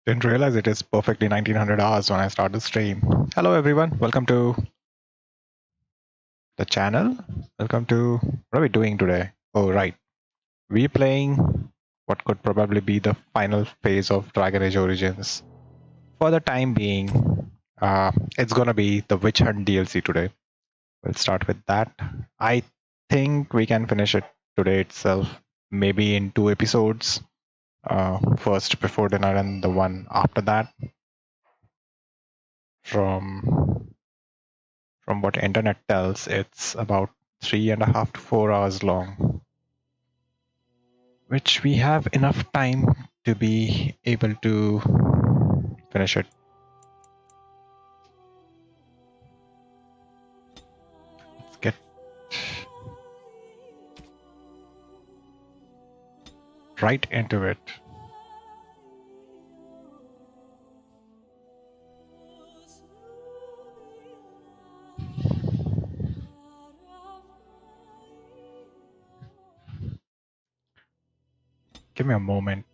Didn't realize it is perfectly 1900 hours when I start the stream. Hello everyone, welcome to the channel. Welcome to, what are we doing today? Oh right, we're playing what could probably be the final phase of Dragon Age Origins. For the time being, it's gonna be the Witch Hunt DLC today. We'll start with that. I think we can finish it today itself, maybe in 2 episodes. First before dinner and the one after that. From what internet tells, it's about 3.5 to 4 hours long, which we have enough time to be able to finish it. Let's get right into it. Give me a moment.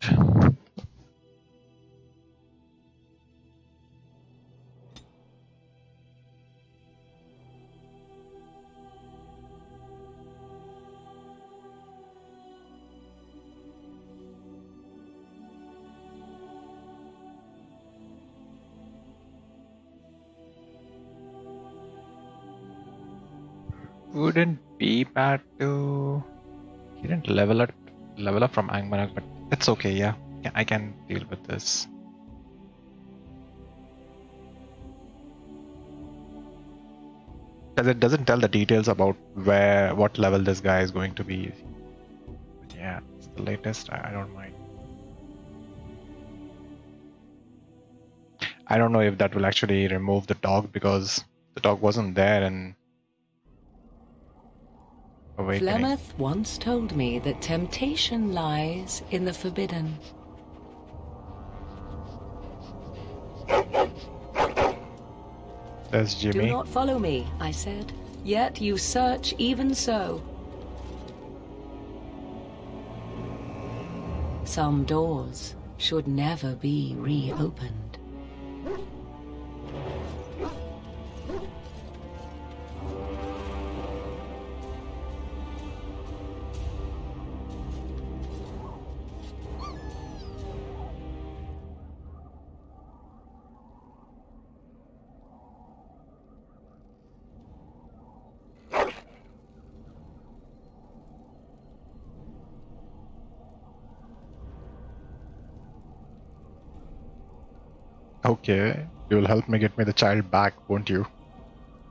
Wouldn't be bad to. He didn't level up from Angmarak, but it's okay. Yeah, I can deal with this. Because it doesn't tell the details about what level this guy is going to be. But yeah, it's the latest. I don't mind. I don't know if that will actually remove the dog because the dog wasn't there in Awakening. Flemeth once told me that temptation lies in the forbidden. There's Jimmy. Do not follow me, I said. Yet you search even so. Some doors should never be reopened. Okay, you will help me get me the child back, won't you?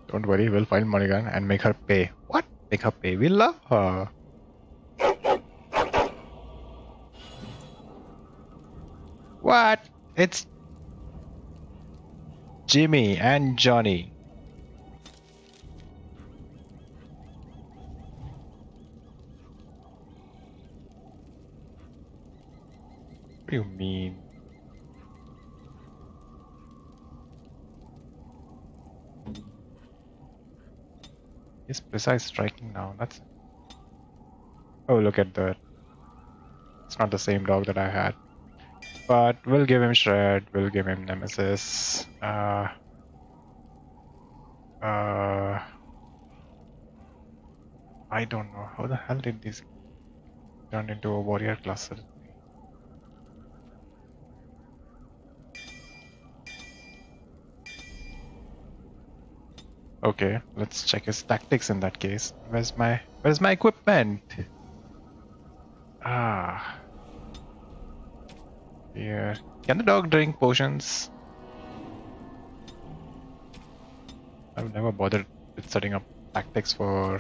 Don't worry, we'll find Morrigan and make her pay. What? Make her pay? We love her. What? It's Jimmy and Johnny. What do you mean? He's precise striking now. That's. Oh, look at that. It's not the same dog that I had. But we'll give him Shred. We'll give him Nemesis. I don't know. How the hell did this turn into a warrior class suddenly? Okay, let's check his tactics in that case. Where's my equipment? Ah. Here. Can the dog drink potions? I've never bothered with setting up tactics for.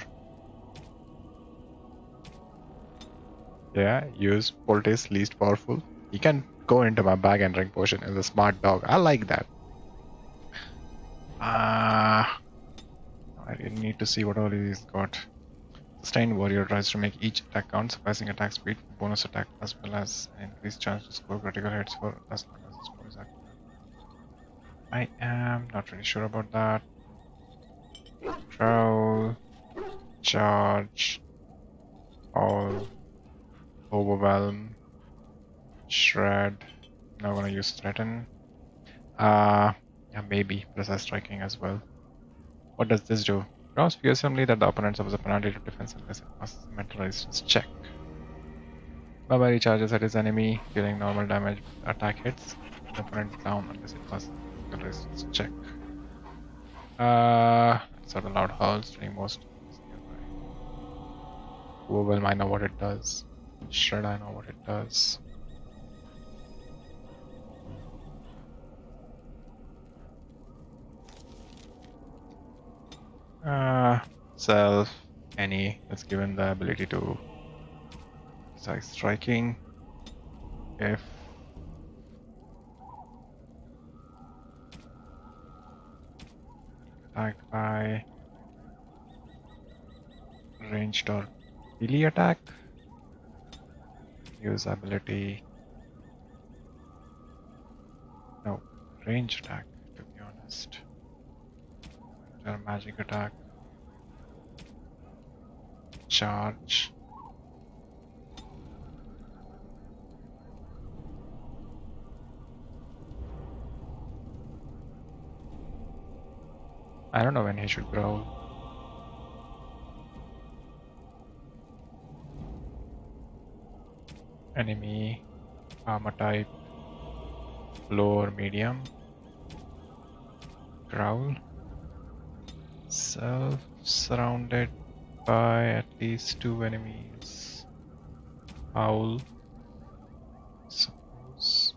Yeah, use poultice least powerful. He can go into my bag and drink potion. Is a smart dog. I like that. I really need to see what all he's got. Sustained warrior tries to make each attack count, surpassing attack speed, bonus attack, as well as an increased chance to score critical hits for as long as the score is active. I am not really sure about that. Prowl, charge, all, overwhelm, shred. Now gonna use threaten. Yeah, maybe precise striking as well. What does this do? Draws fearsomely that the opponent suffers a penalty to defense unless it passes a mental resistance check. Barbary charges at his enemy, dealing normal damage when the attack hits. The opponent is down unless it passes a physical resistance check. Let's have a loud howls during most enemies nearby. Overwhelm, I know what it does. Shred, I know what it does. Self, any, that's given the ability to precise striking. If attacked by ranged or melee attack, use ability. No, range attack, to be honest. Magic attack. Charge. I don't know when he should growl. Enemy, armor type, low or medium. Growl. Self surrounded by at least 2 enemies. Howl. Suppose.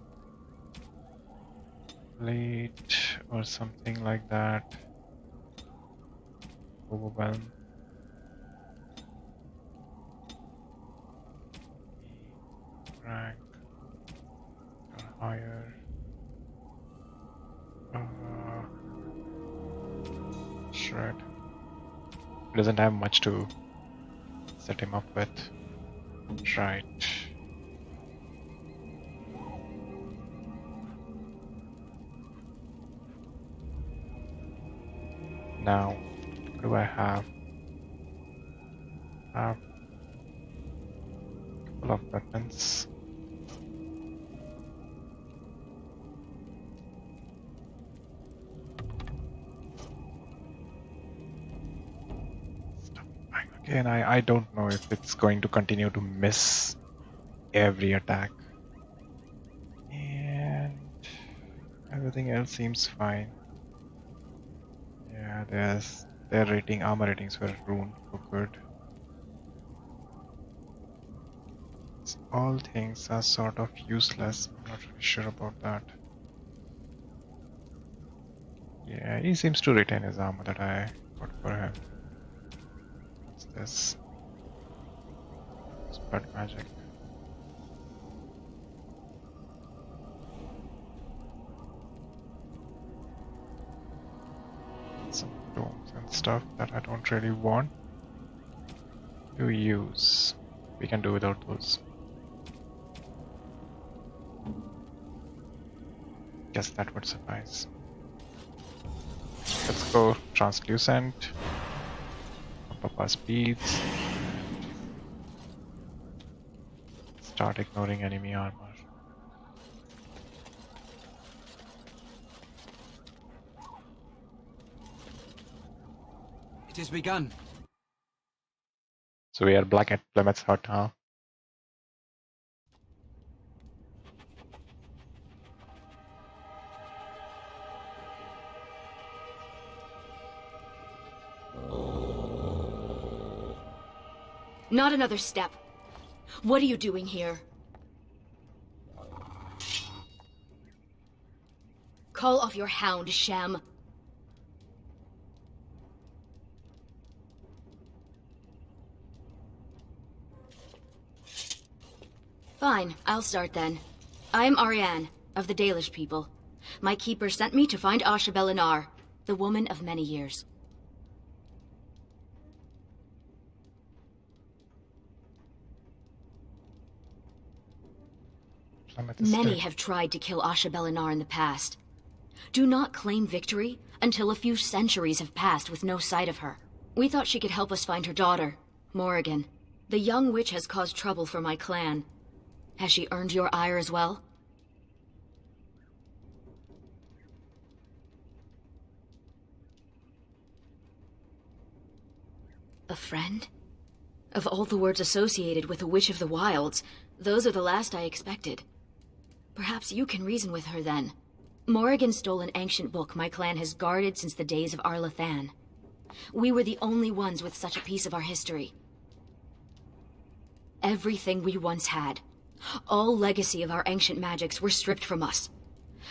Late or something like that. Overwhelm. Rank or higher. Shred. Doesn't have much to set him up with. Right. Now, what do I have? I have a couple of weapons. Again, I don't know if it's going to continue to miss every attack. And everything else seems fine. Yeah, their armor ratings were ruined for good. All things are sort of useless. I'm not really sure about that. Yeah, he seems to retain his armor that I got for him. What's this? Spread magic. Some domes and stuff that I don't really want to use. We can do without those. Guess that would suffice. Let's go translucent. Up our speeds. Start ignoring enemy armor. It has begun. So we are black at Plymouth's hut, huh? Not another step. What are you doing here? Call off your hound, Shem. Fine, I'll start then. I'm Ariane, of the Dalish people. My keeper sent me to find Asha Belinar, the woman of many years. Many have tried to kill Asha Belinar in the past. Do not claim victory until a few centuries have passed with no sight of her. We thought she could help us find her daughter, Morrigan. The young witch has caused trouble for my clan. Has she earned your ire as well? A friend? Of all the words associated with a witch of the wilds, those are the last I expected. Perhaps you can reason with her then. Morrigan stole an ancient book my clan has guarded since the days of Arlathan. We were the only ones with such a piece of our history. Everything we once had, all legacy of our ancient magics, were stripped from us.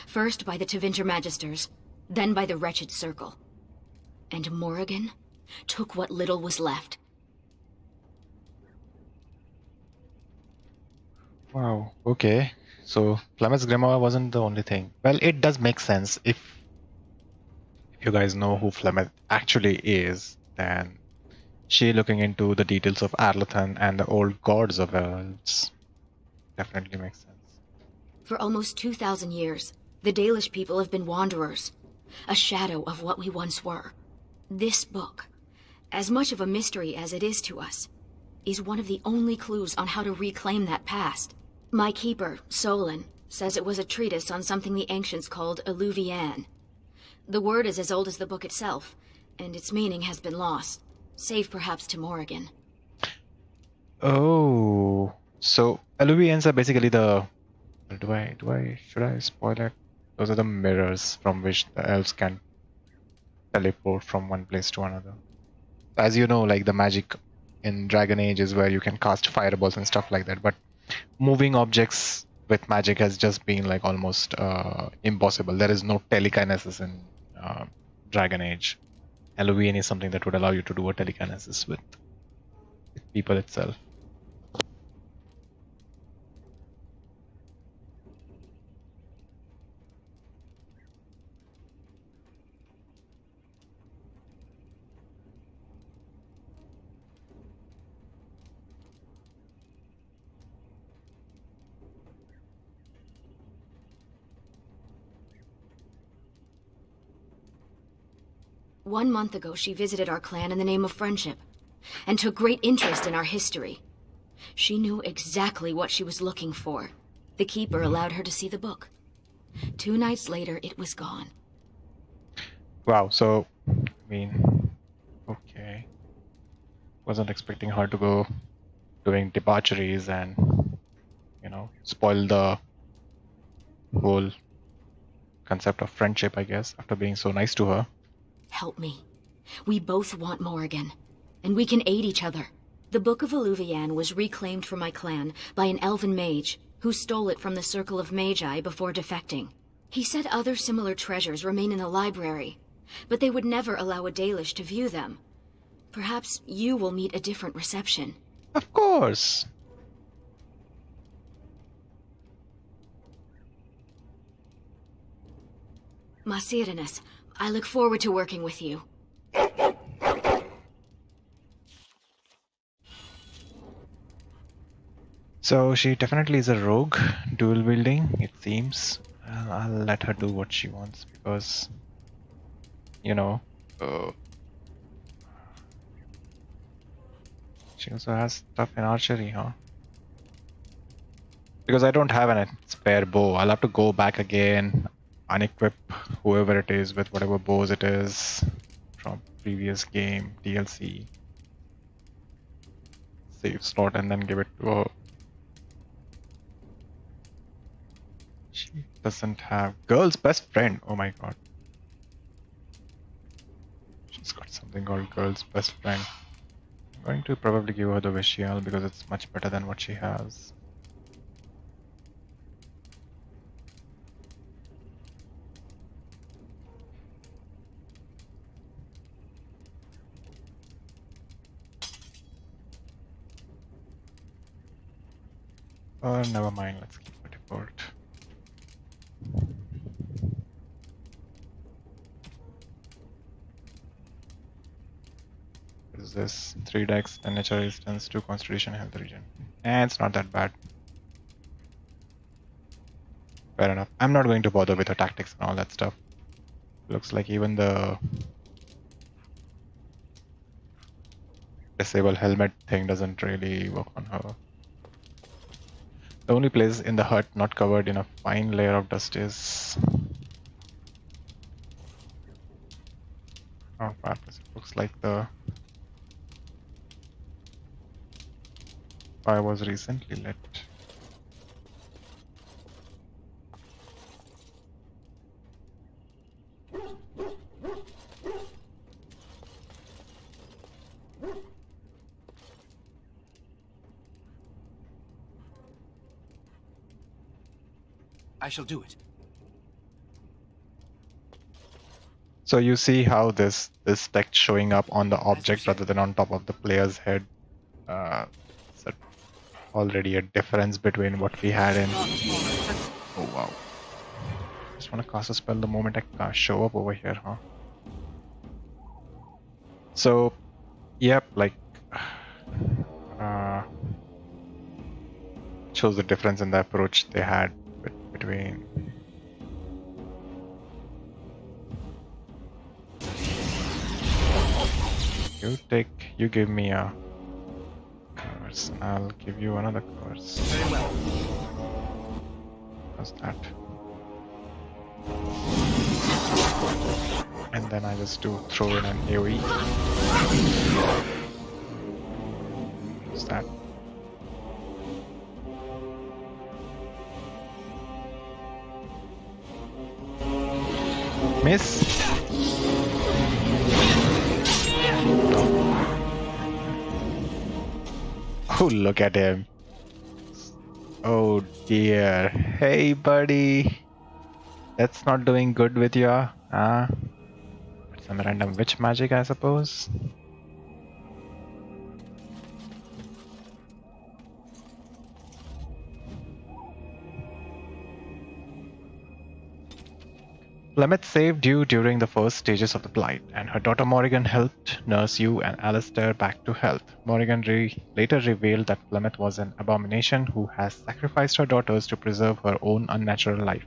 First by the Tevinter Magisters, then by the Wretched Circle. And Morrigan took what little was left. Wow, okay. So Clement's grimoire wasn't the only thing. Well, it does make sense if you guys know who Flemeth actually is, then she looking into the details of Arlathan and the old gods of elves definitely makes sense. For almost 2,000 years, the Dalish people have been wanderers, a shadow of what we once were. This book, as much of a mystery as it is to us, is one of the only clues on how to reclaim that past. My keeper, Solon, says it was a treatise on something the ancients called Alluvian. The word is as old as the book itself, and its meaning has been lost, save perhaps to Morrigan. Oh, so Alluvians are basically the. Should I spoil it? Those are the mirrors from which the elves can teleport from one place to another. As you know, like the magic in Dragon Age is where you can cast fireballs and stuff like that, but moving objects with magic has just been like almost impossible. There is no telekinesis in Dragon Age. Halloween is something that would allow you to do a telekinesis with people itself. One month ago, she visited our clan in the name of friendship, and took great interest in our history. She knew exactly what she was looking for. The Keeper allowed her to see the book. 2 nights later, it was gone. Wow, so, I mean, okay. Wasn't expecting her to go doing debaucheries and, spoil the whole concept of friendship, I guess, after being so nice to her. Help me. We both want Morrigan, and we can aid each other. The Book of Alluvian was reclaimed for my clan by an Elven Mage, who stole it from the Circle of Magi before defecting. He said other similar treasures remain in the library, but they would never allow a Dalish to view them. Perhaps you will meet a different reception. Of course! Masirinis, I look forward to working with you. So she definitely is a rogue, dual wielding, it seems. I'll let her do what she wants because, uh, she also has stuff in archery, huh? Because I don't have a spare bow. I'll have to go back again, unequip whoever it is with whatever bows it is from previous game, DLC, save slot, and then give it to her. She doesn't have girl's best friend. Oh my god. She's got something called girl's best friend. I'm going to probably give her the Vishial because it's much better than what she has. Never mind, let's keep it default. What is this? 3 dex and nature resistance to constitution health region. And it's not that bad. Fair enough. I'm not going to bother with her tactics and all that stuff. Looks like even the disable helmet thing doesn't really work on her. The only place in the hut not covered in a fine layer of dust is... Oh, fireplace. It looks like the I was recently lit. I shall do it. So you see how this text showing up on the As you object say. rather than on top of the player's head. It's already a difference between what we had in. Oh wow! Just want to cast a spell the moment I show up over here, huh? So, yep, like uh, shows the difference in the approach they had between. You give me a curse, I'll give you another curse. Very well. How's that? And then I just do throw in an AoE. What's that? Miss? Oh, look at him. Oh dear. Hey, buddy. That's not doing good with you, huh? Some random witch magic, I suppose. Flemeth saved you during the first stages of the Blight, and her daughter Morrigan helped nurse you and Alistair back to health. Morrigan later revealed that Flemeth was an abomination who has sacrificed her daughters to preserve her own unnatural life.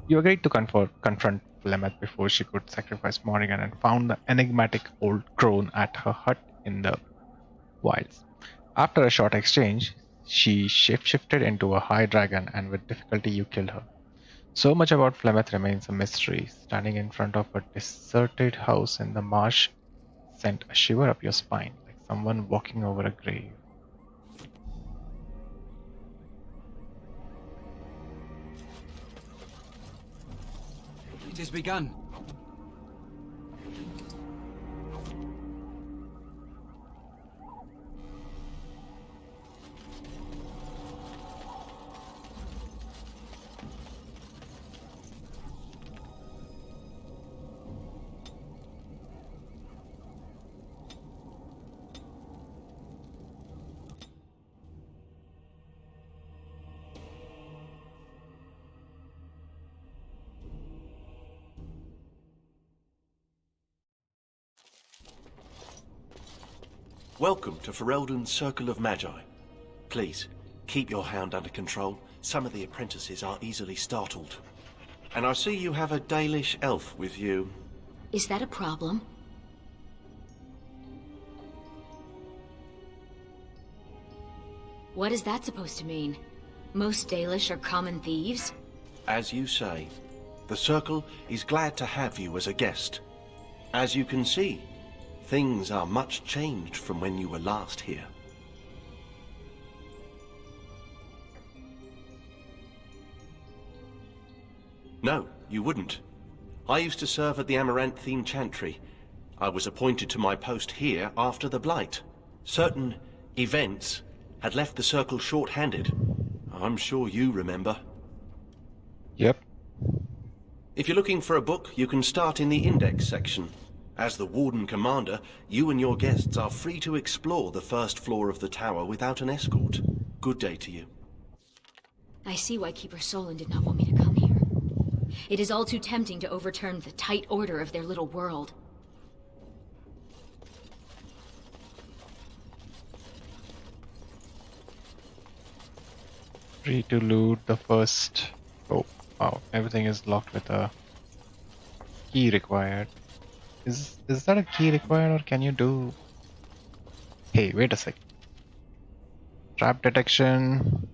You agreed to confront Flemeth before she could sacrifice Morrigan and found the enigmatic old crone at her hut in the wilds. After a short exchange, she shapeshifted into a high dragon, and with difficulty you killed her. So much about Flemeth remains a mystery. Standing in front of a deserted house in the marsh sent a shiver up your spine, like someone walking over a grave. It has begun. Welcome to Ferelden's Circle of Magi. Please, keep your hound under control. Some of the apprentices are easily startled. And I see you have a Dalish elf with you. Is that a problem? What is that supposed to mean? Most Dalish are common thieves? As you say, the Circle is glad to have you as a guest. As you can see, things are much changed from when you were last here. No, you wouldn't. I used to serve at the Amaranthine Chantry. I was appointed to my post here after the Blight. Certain events had left the Circle short-handed. I'm sure you remember. Yep. If you're looking for a book, you can start in the Index section. As the Warden Commander, you and your guests are free to explore the first floor of the tower without an escort. Good day to you. I see why Keeper Solon did not want me to come here. It is all too tempting to overturn the tight order of their little world. Free to loot the first. Oh, wow. Everything is locked with a key required. Is that a key required, or can you do... Hey, wait a sec. Trap detection.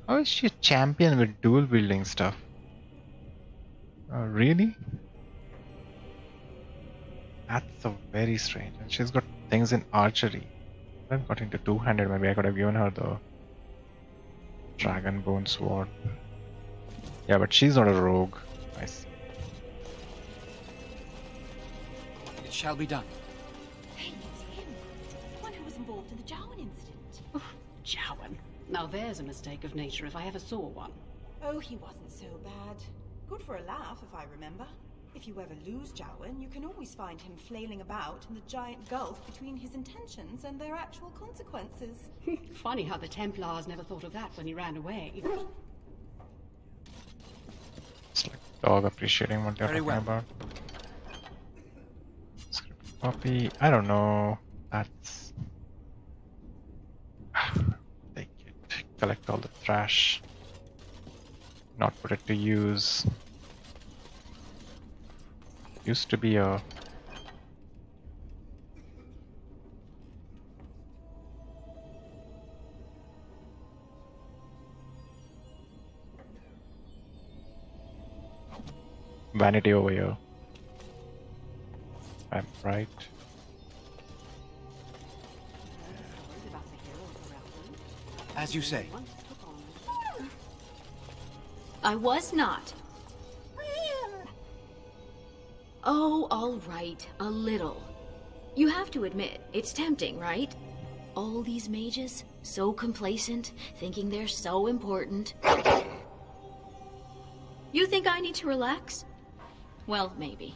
How is she a champion with dual wielding stuff? Really? That's a very strange. And she's got things in archery. I've got into two-handed. Maybe I could have given her the dragon bone sword. Yeah, but she's not a rogue. I see. It shall be done. Hey, it's him. The one who was involved in the Jowan incident. Jowan. Now there's a mistake of nature if I ever saw one. Oh, he wasn't so bad. Good for a laugh, if I remember. If you ever lose Jowan, you can always find him flailing about in the giant gulf between his intentions and their actual consequences. Funny how the Templars never thought of that when he ran away. It's like dog appreciating what they're Very talking well. about. Script copy. I don't know. That's. Take it. Collect all the trash. Not put it to use. Used to be a. Vanity over here. I'm right. As you say. I was not. Oh, all right, a little. You have to admit, it's tempting, right? All these mages, so complacent, thinking they're so important. You think I need to relax? Well, maybe.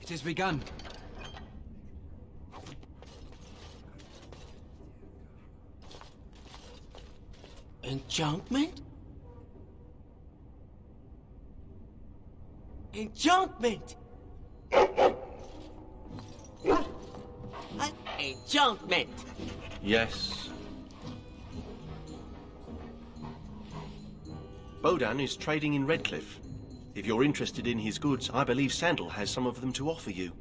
It has begun. Enchantment? Enchantment! An enchantment! Yes. Bodan is trading in Redcliffe. If you're interested in his goods, I believe Sandal has some of them to offer you.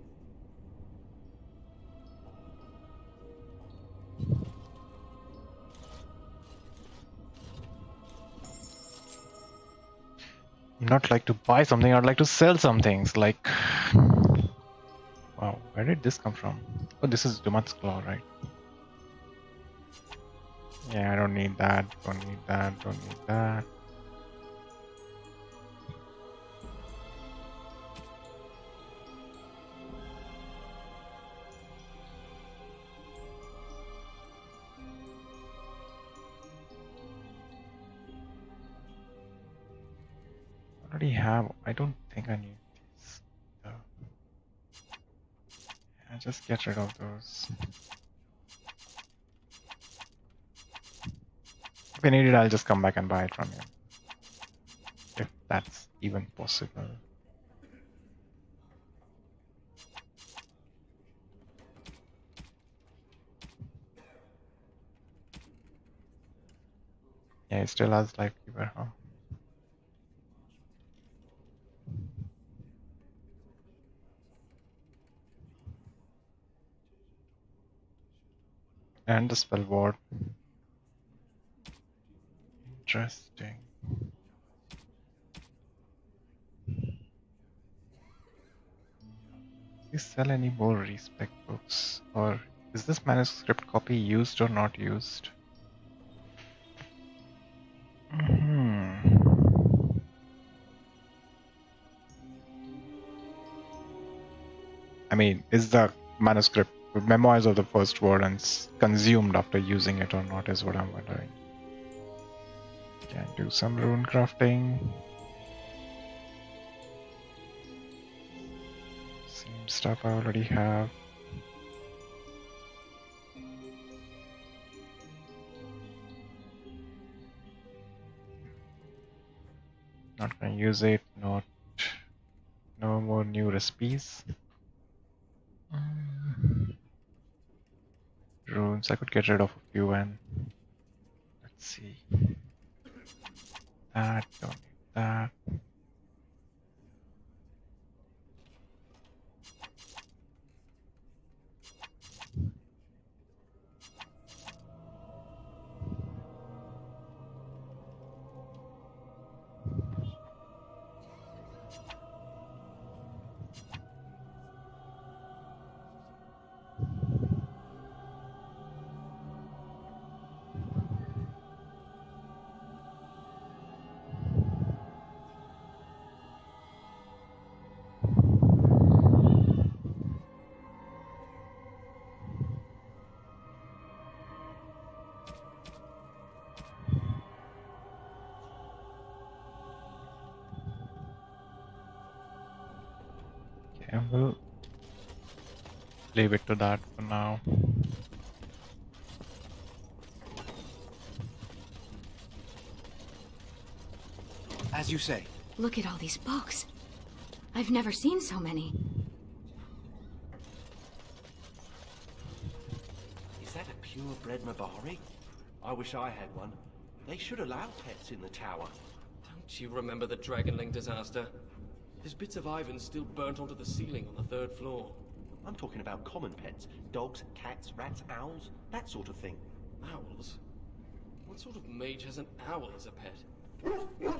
Not like to buy something, I'd like to sell some things. Like. Wow, where did this come from? Oh, this is Dumat's Claw, right? Yeah, I don't need that, don't need that, don't need that. Already have. I don't think I need these. Yeah, just get rid of those. If I need it, I'll just come back and buy it from you. If that's even possible. Yeah, it still has Lifekeeper, huh? And the spell ward. Interesting. Do you sell any more respec books? Or is this manuscript copy used or not used? I mean, is the manuscript memoirs of the first wardens consumed after using it or not is what I'm wondering. Can do some rune crafting. Same stuff I already have. Not gonna use it, no more new recipes. Runes, I could get rid of a few and let's see. That, don't need that. Okay, we'll leave it to that for now. As you say. Look at all these books. I've never seen so many. Is that a purebred Mabari? I wish I had one. They should allow pets in the tower. Don't you remember the Dragonling disaster? There's bits of Ivan still burnt onto the ceiling on the 3rd floor. I'm talking about common pets. Dogs, cats, rats, owls, that sort of thing. Owls? What sort of mage has an owl as a pet? I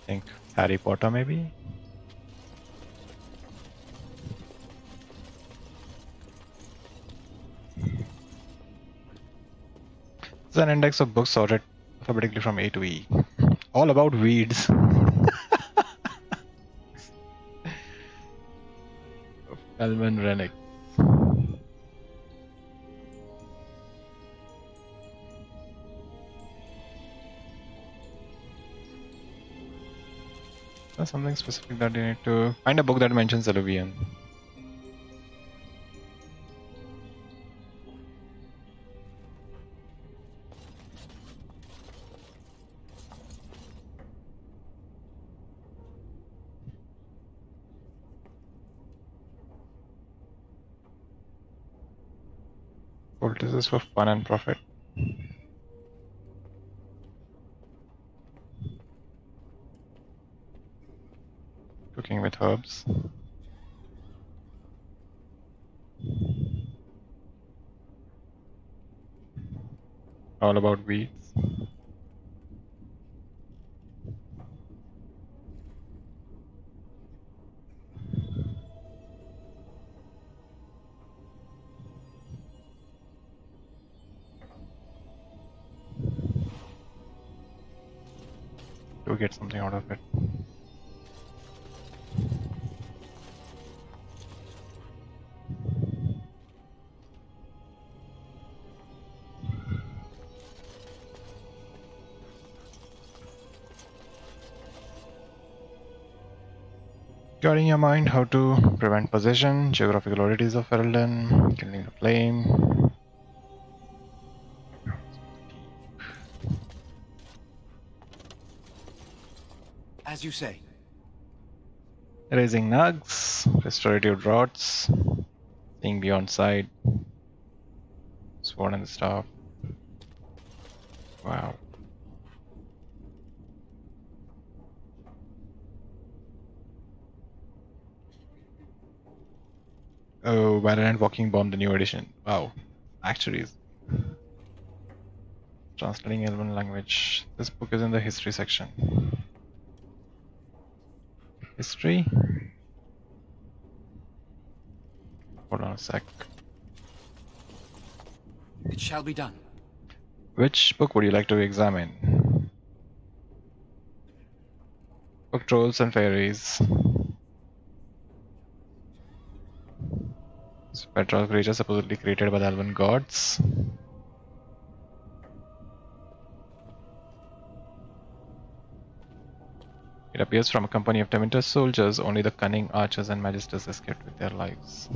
think Harry Potter maybe? It's an index of books sorted alphabetically from A to E. All about weeds. Elven Rennick. There's something specific that you need to find a book that mentions Alluvian. Poultices for fun and profit. Cooking with herbs. All about weeds. To get something out of it. Got in your mind how to prevent possession, geographical oddities of Ferelden, killing the flame. As you say. Raising nugs, restorative draughts, seeing beyond sight, sword and staff. Wow. Oh, Valorant Walking Bomb, the new edition. Wow. Actually, translating Elven language. This book is in the history section. History? Hold on a sec. It shall be done. Which book would you like to examine? Book Trolls and Fairies. Spectral creature supposedly created by the Elven gods. It appears from a company of Demeter's soldiers, only the cunning archers and magisters escaped with their lives.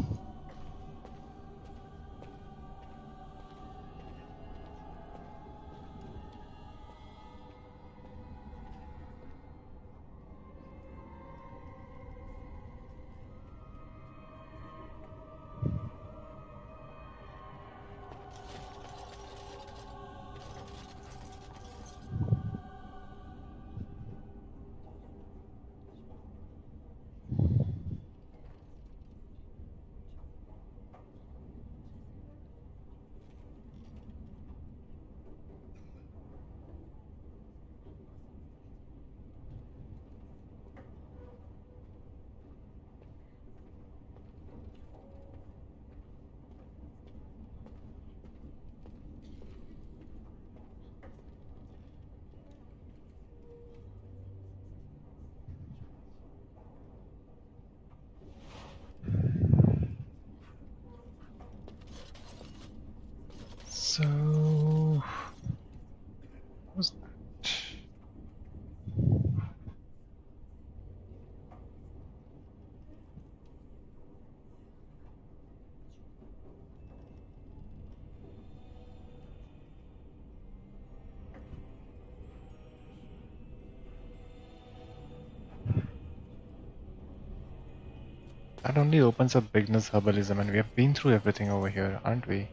That only opens up beginner's herbalism, and we have been through everything over here, aren't we?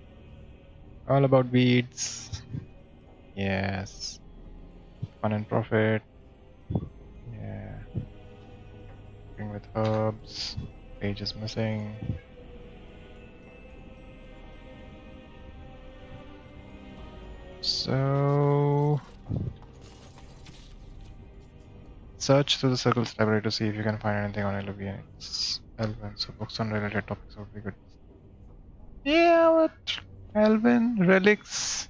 All about weeds. Yes. Fun and profit. Yeah. Cooking with herbs. Page is missing. So search through the circles library to see if you can find anything on Elven. So books on related topics would be good. Yeah, what? Elven relics.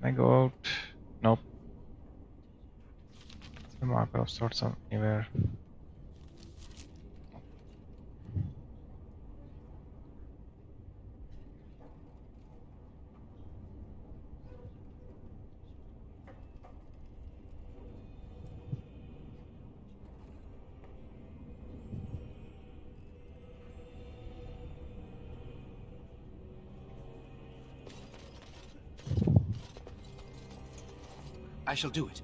Can I go out? Nope. It's a marker of sorts anywhere. I shall do it.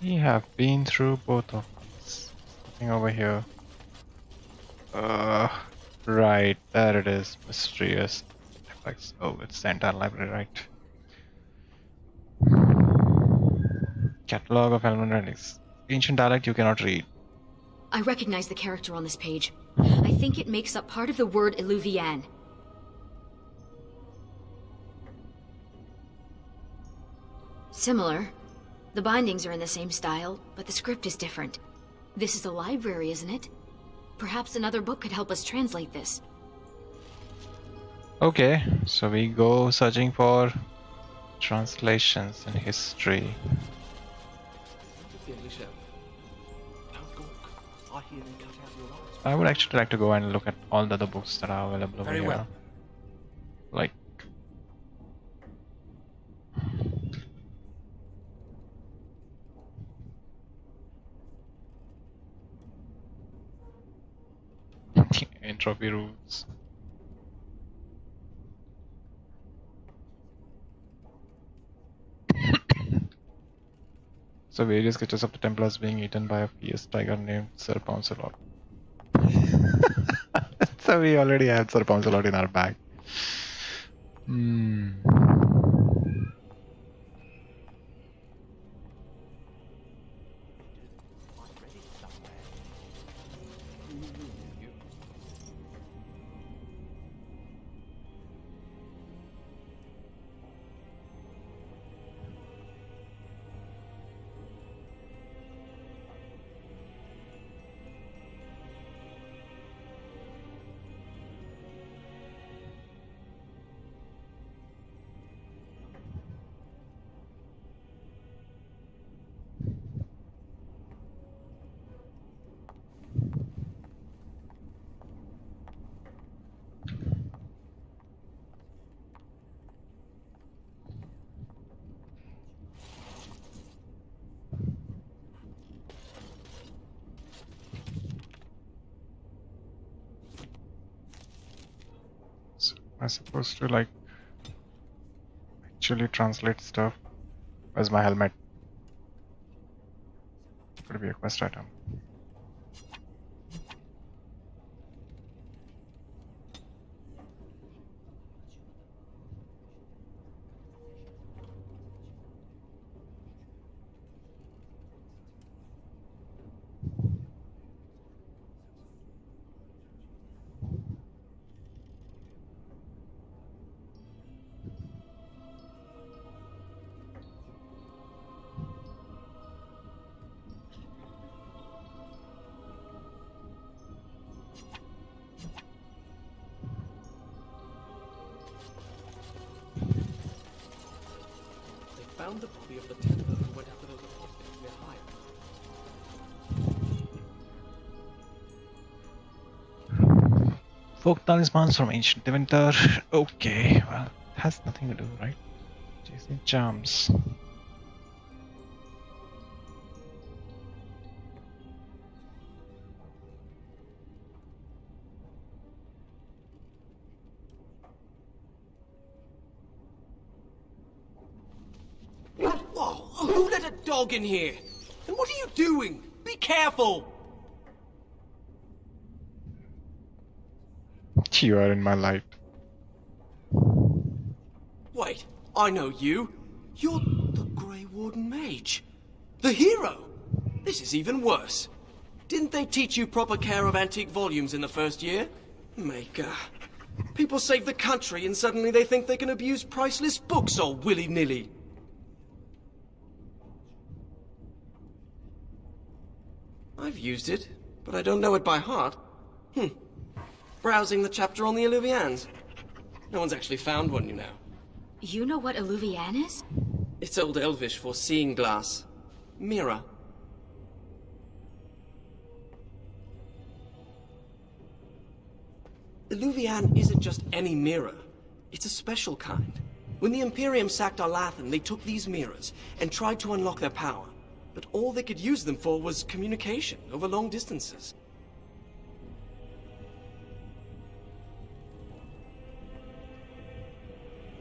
We have been through both of these. Nothing over here. Right, there it is. Mysterious effects. Oh, it's the entire library, right? Catalog of Elven relics. Ancient dialect you cannot read. I recognize the character on this page. I think it makes up part of the word Illuvian. Similar. The bindings are in the same style, but the script is different. This is a library, isn't it? Perhaps another book could help us translate this. Okay, so we go searching for translations in history. The English elf. Don't gawk. I hear they cut out your eyes. I would actually like to go and look at all the other books that are available over Very here. well. Like entropy rules. So various sketches of the Templars being eaten by a fierce tiger named Sir Pouncelot. So we already have Sir Pouncelot in our bag. Hmm. So am I supposed to like actually translate stuff? Where's my helmet? Could be a quest item. found the body of the Templar who went after those apostles near Hyde. Folk talismans from ancient winter. Okay, well, it has nothing to do, right? Chasing charms. Whoa, who let a dog in here? And what are you doing? Be careful! You are in my light. Wait, I know you. You're the Grey Warden Mage. The hero! This is even worse. Didn't they teach you proper care of antique volumes in the first year? Maker. People save the country and suddenly they think they can abuse priceless books all willy-nilly. I've used it, but I don't know it by heart. Browsing the chapter on the Illuvians. No one's actually found one, you know. You know what Illuvian is? It's Old Elvish for seeing glass. Mirror. Illuvian isn't just any mirror. It's a special kind. When the Imperium sacked Arlathan, they took these mirrors and tried to unlock their power. But all they could use them for was communication over long distances.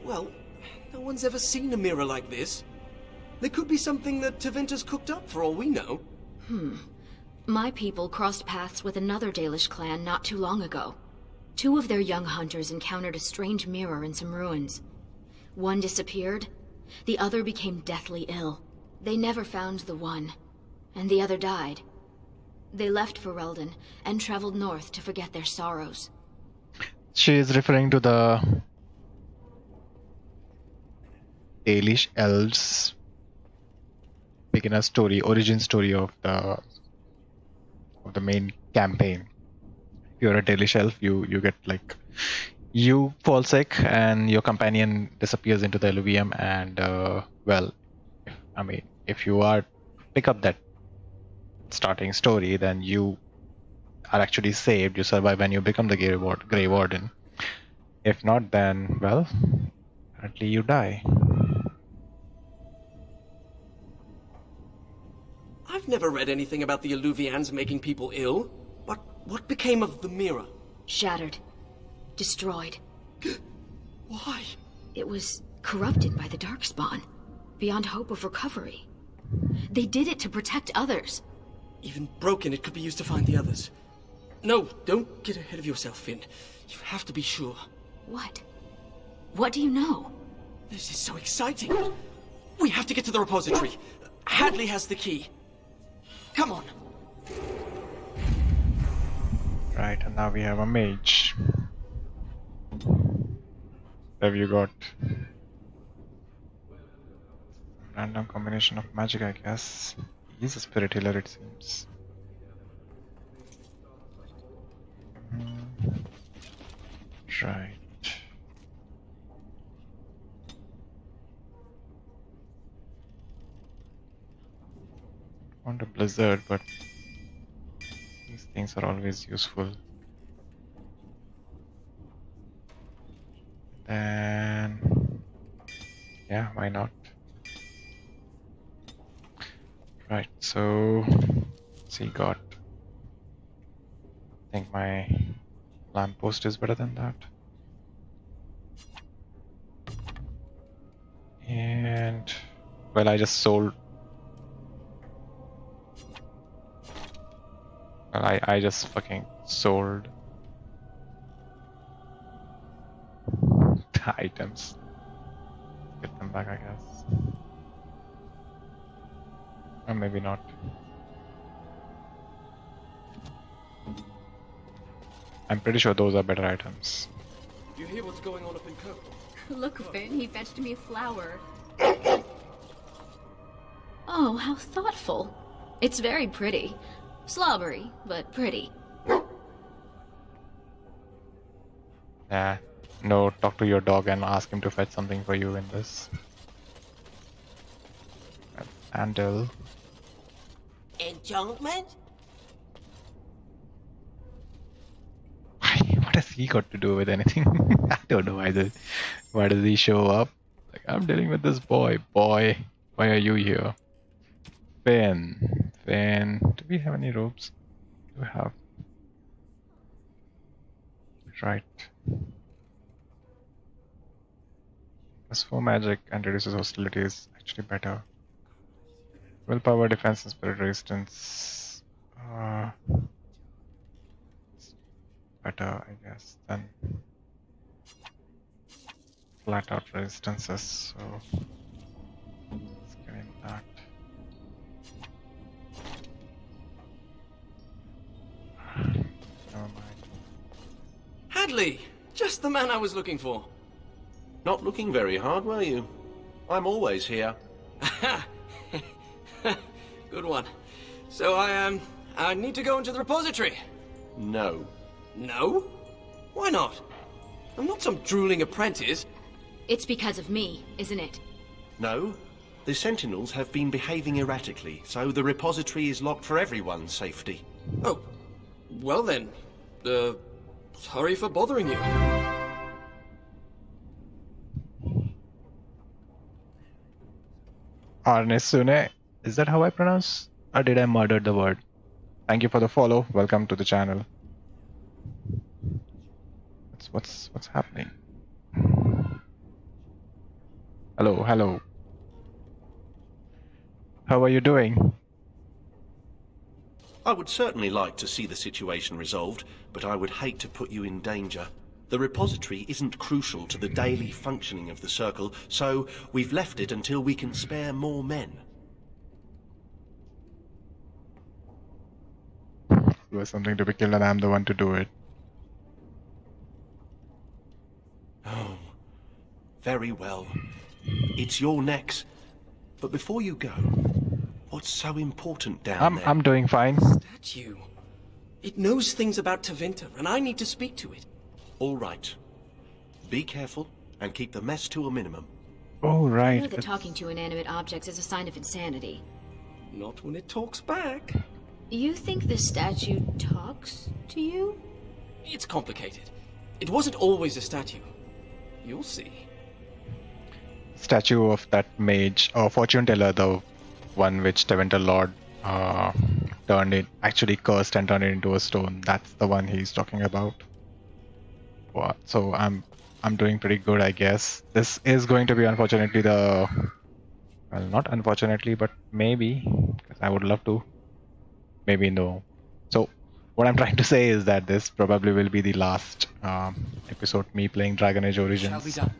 Well, no one's ever seen a mirror like this. There could be something that Tevinter's cooked up for all we know. My people crossed paths with another Dalish clan not too long ago. 2 of their young hunters encountered a strange mirror in some ruins. One disappeared, the other became deathly ill. They never found the one, and the other died. They left Ferelden and traveled north to forget their sorrows. She is referring to the Dalish elves beginner story, origin story of the main campaign. If you're a Dalish elf, you get like, you fall sick and your companion disappears into the Illuvium, and well, I mean, if you are pick up that starting story, then you are actually saved. You survive and you become the Grey Warden. If not, then well, apparently you die. I've never read anything about the Illuvians making people ill. What became of the mirror? Shattered. Destroyed. Why? It was corrupted by the Darkspawn, beyond hope of recovery. They did it to protect others. Even broken, it could be used to find the others. No, don't get ahead of yourself, Finn. You have to be sure. What? What do you know? This is so exciting. We have to get to the repository. Hadley has the key. Come on. Right, and now we have a mage. What have you got? Random combination of magic, I guess. He's a spirit healer, it seems. Right. Want a blizzard, but these things are always useful. Then, yeah, why not? Right, so see, got. I think my lamppost is better than that. And well, I just sold. Well, I just fucking sold the items. Get them back, I guess. Or maybe not. I'm pretty sure those are better items. You hear what's going on up in Cope? Look, Finn, he fetched me a flower. Oh, how thoughtful. It's very pretty. Slobbery, but pretty. Yeah. No, talk to your dog and ask him to fetch something for you in this. Sandal. Enchantment? What has he got to do with anything? I don't know why does he show up? Like, I'm dealing with this boy. Boy, why are you here? Finn. Do we have any robes? Do we have? Right. +4 magic and reduces hostility is actually better. Willpower, defense, and spirit resistance. Better, I guess, than flat out resistances. So let's get in that. Never mind. Hadley! Just the man I was looking for. Not looking very hard, were you? I'm always here. Good one. So I need to go into the repository. No. No? Why not? I'm not some drooling apprentice. It's because of me, isn't it? No. The Sentinels have been behaving erratically, so the repository is locked for everyone's safety. Oh, well then. Sorry for bothering you. Arnesune, is that how I pronounce? Or did I murder the word? Thank you for the follow. Welcome to the channel. What's happening? Hello. How are you doing? I would certainly like to see the situation resolved, but I would hate to put you in danger. The repository isn't crucial to the daily functioning of the Circle, so we've left it until we can spare more men. It was something to be killed and I'm the one to do it. Oh, very well. It's your necks. But before you go, what's so important down there? I'm doing fine. Statue. It knows things about Tevinter, and I need to speak to it. All right. Be careful and keep the mess to a minimum. Oh, I right. know that talking to inanimate objects is a sign of insanity. Not when it talks back. You think the statue talks to you? It's complicated. It wasn't always a statue. You'll see. Statue of that mage or fortune teller, the one which Tevinter Lord actually cursed and turned it into a stone. That's the one he's talking about. What? So I'm doing pretty good, I guess. This is going to be unfortunately well, not unfortunately, but maybe, because I would love to. Maybe no. So what I'm trying to say is that this probably will be the last episode me playing Dragon Age Origins. Shall be done.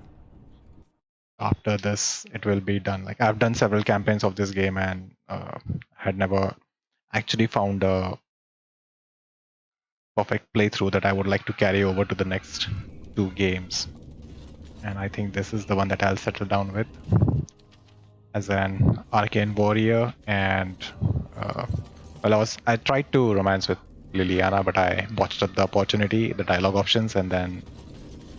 After this, it will be done. Like, I've done several campaigns of this game and had never actually found a perfect playthrough that I would like to carry over to the next 2 games. And I think this is the one that I'll settle down with as an arcane warrior. And I tried to romance with Liliana, but I botched up the opportunity, the dialogue options, and then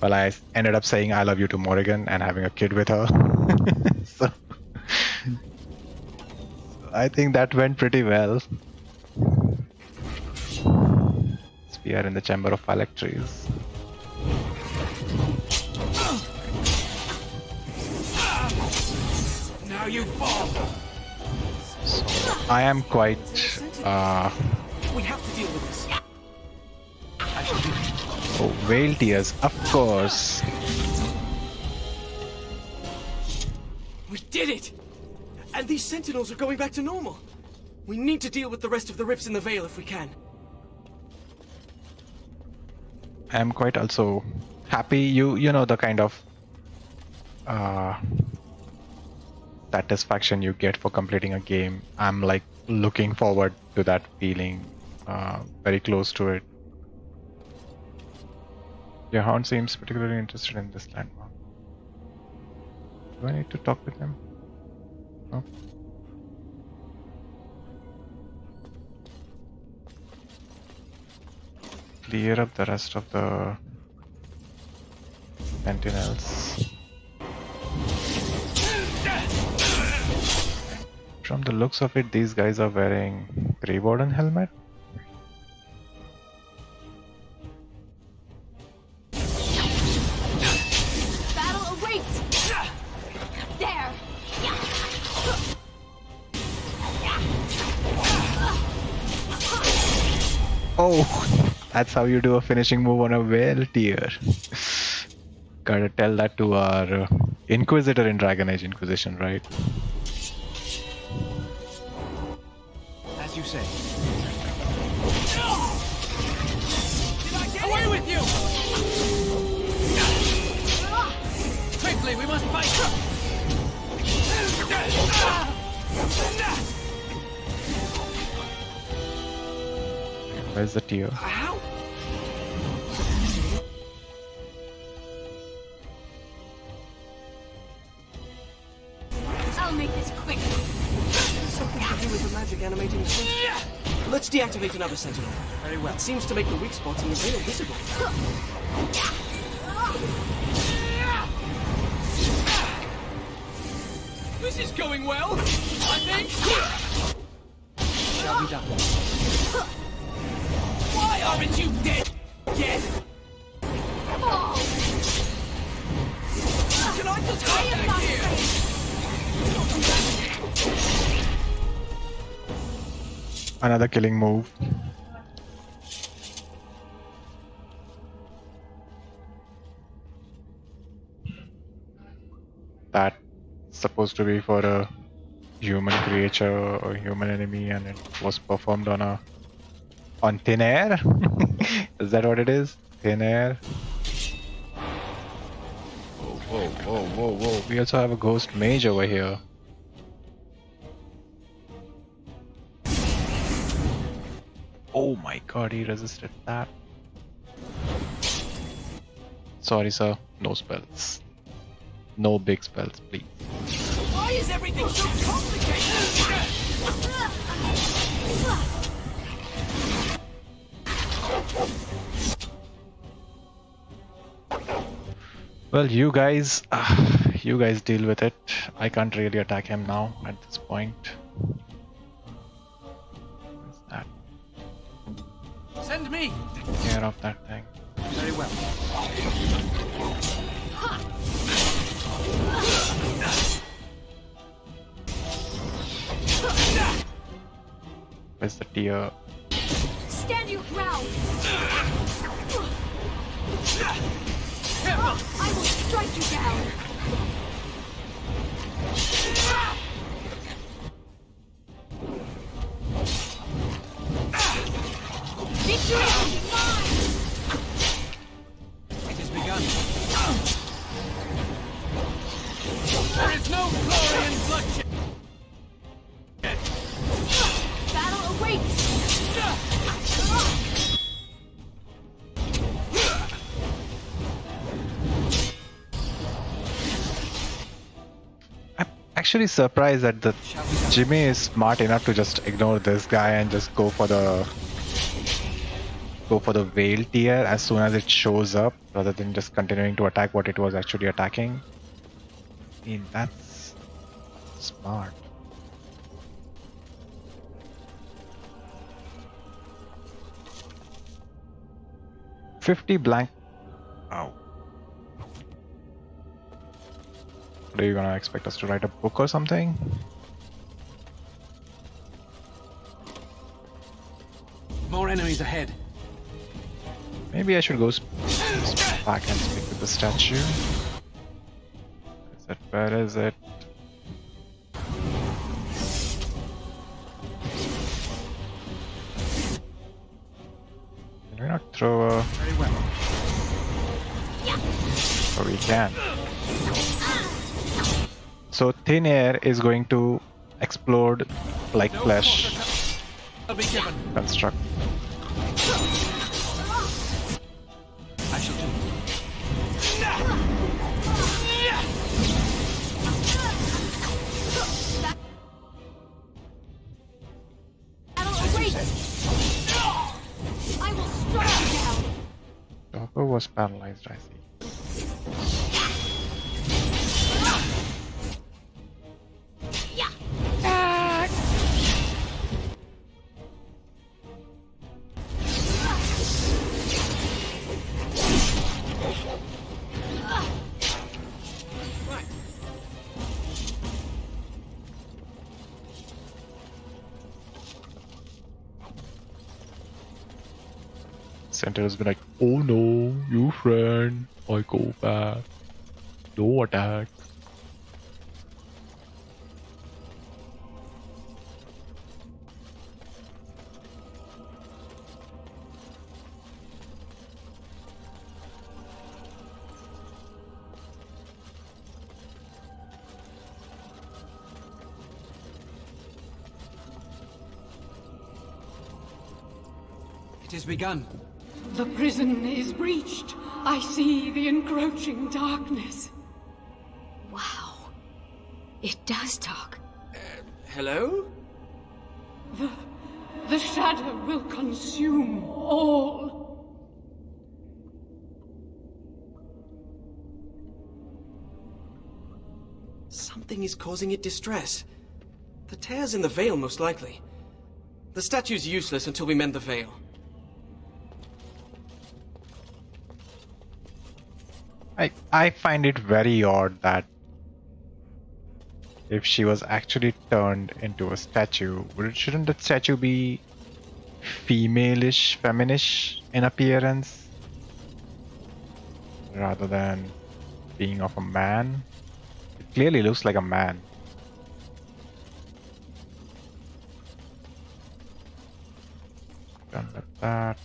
I ended up saying I love you to Morrigan and having a kid with her. So I think that went pretty well. We are in the Chamber of Phylacteries. Now you fall. So I am quite We have to deal with this. I shall do it. oh, whale tears, of course. We did it! And these sentinels are going back to normal. We need to deal with the rest of the rips in the Veil if we can. I am quite also happy. You know the kind of satisfaction you get for completing a game. I'm like looking forward to that feeling, very close to it. Your hound seems particularly interested in this landmark. Do I need to talk with him? No. Clear up the rest of the sentinels. From the looks of it, these guys are wearing Grey Warden helmet. Battle awaits! There! Oh, that's how you do a finishing move on a whale tier. Gotta tell that to our Inquisitor in Dragon Age Inquisition, right? As you say. Away with you! Quickly, we must fight! Where's the tier? How? I'll make this quick. Something to do with the magic animating the sentinel. Let's deactivate another sentinel. Very well. It seems to make the weak spots in the veil visible. This is going well, I think. Shall be done. Why aren't you dead yet? Can I just hide back here? Another killing move. That's supposed to be for a human creature or human enemy, and it was performed on thin air. Is that what it is? Thin air. Whoa, whoa, whoa, whoa! We also have a ghost mage over here. Oh my god, he resisted that. Sorry, sir. No spells. No big spells, please. Why is everything so complicated? Well, you guys deal with it. I can't really attack him now at this point. What's that? Send me! Take care of that thing. Very well. Where's the tier? Stand your ground! I will strike you down! Victory is mine! It has begun. There is no glory in bloodshed. Battle awaits! I'm actually surprised that the Jimmy is smart enough to just ignore this guy and just go for the veil tier as soon as it shows up, rather than just continuing to attack what it was actually attacking. I mean, that's smart. $50 blank. Oh. What are you gonna expect us to write a book or something? More enemies ahead. Maybe I should go back and speak with the statue. Where is it? Can we not throw a... Very well. Oh, we can. So thin air is going to explode like flesh. I'll be given. Construct. I shall do. Battle awaits! I will strike you down! Doggo was paralyzed, I see. Sentinel's been like, oh no, you friend, I go back. No attack. It has begun. The prison is breached. I see the encroaching darkness. Wow. It does talk. Hello? The shadow will consume all. Something is causing it distress. The tears in the veil, most likely. The statue's useless until we mend the veil. I find it very odd that if she was actually turned into a statue, shouldn't the statue be female-ish, feminish in appearance rather than being of a man? It clearly looks like a man. Done with that.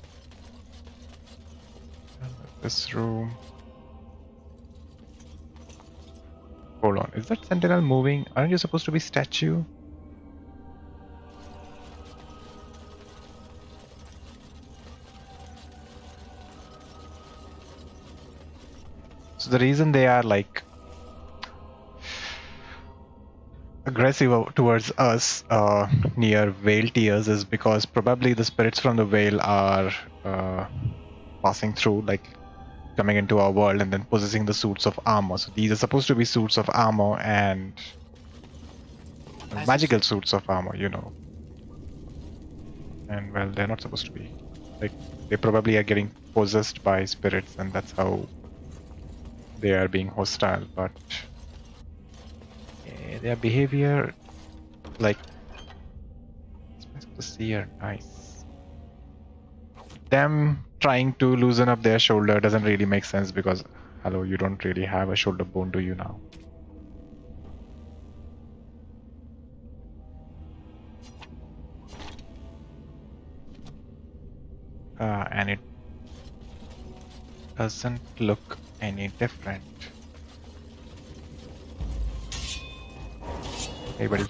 Done with this room. Hold on, is that sentinel moving? Aren't you supposed to be statue? So the reason they are like aggressive towards us near Veil Tears is because probably the spirits from the Veil are passing through, like coming into our world and then possessing the suits of armor. So these are supposed to be suits of armor and magical suits of armor, you know. And well, they're not supposed to be. Like, they probably are getting possessed by spirits and that's how they are being hostile, but their behavior, like, the seer, nice. Them trying to loosen up their shoulder doesn't really make sense because, hello, you don't really have a shoulder bone, do you now? And it doesn't look any different. Hey, buddy.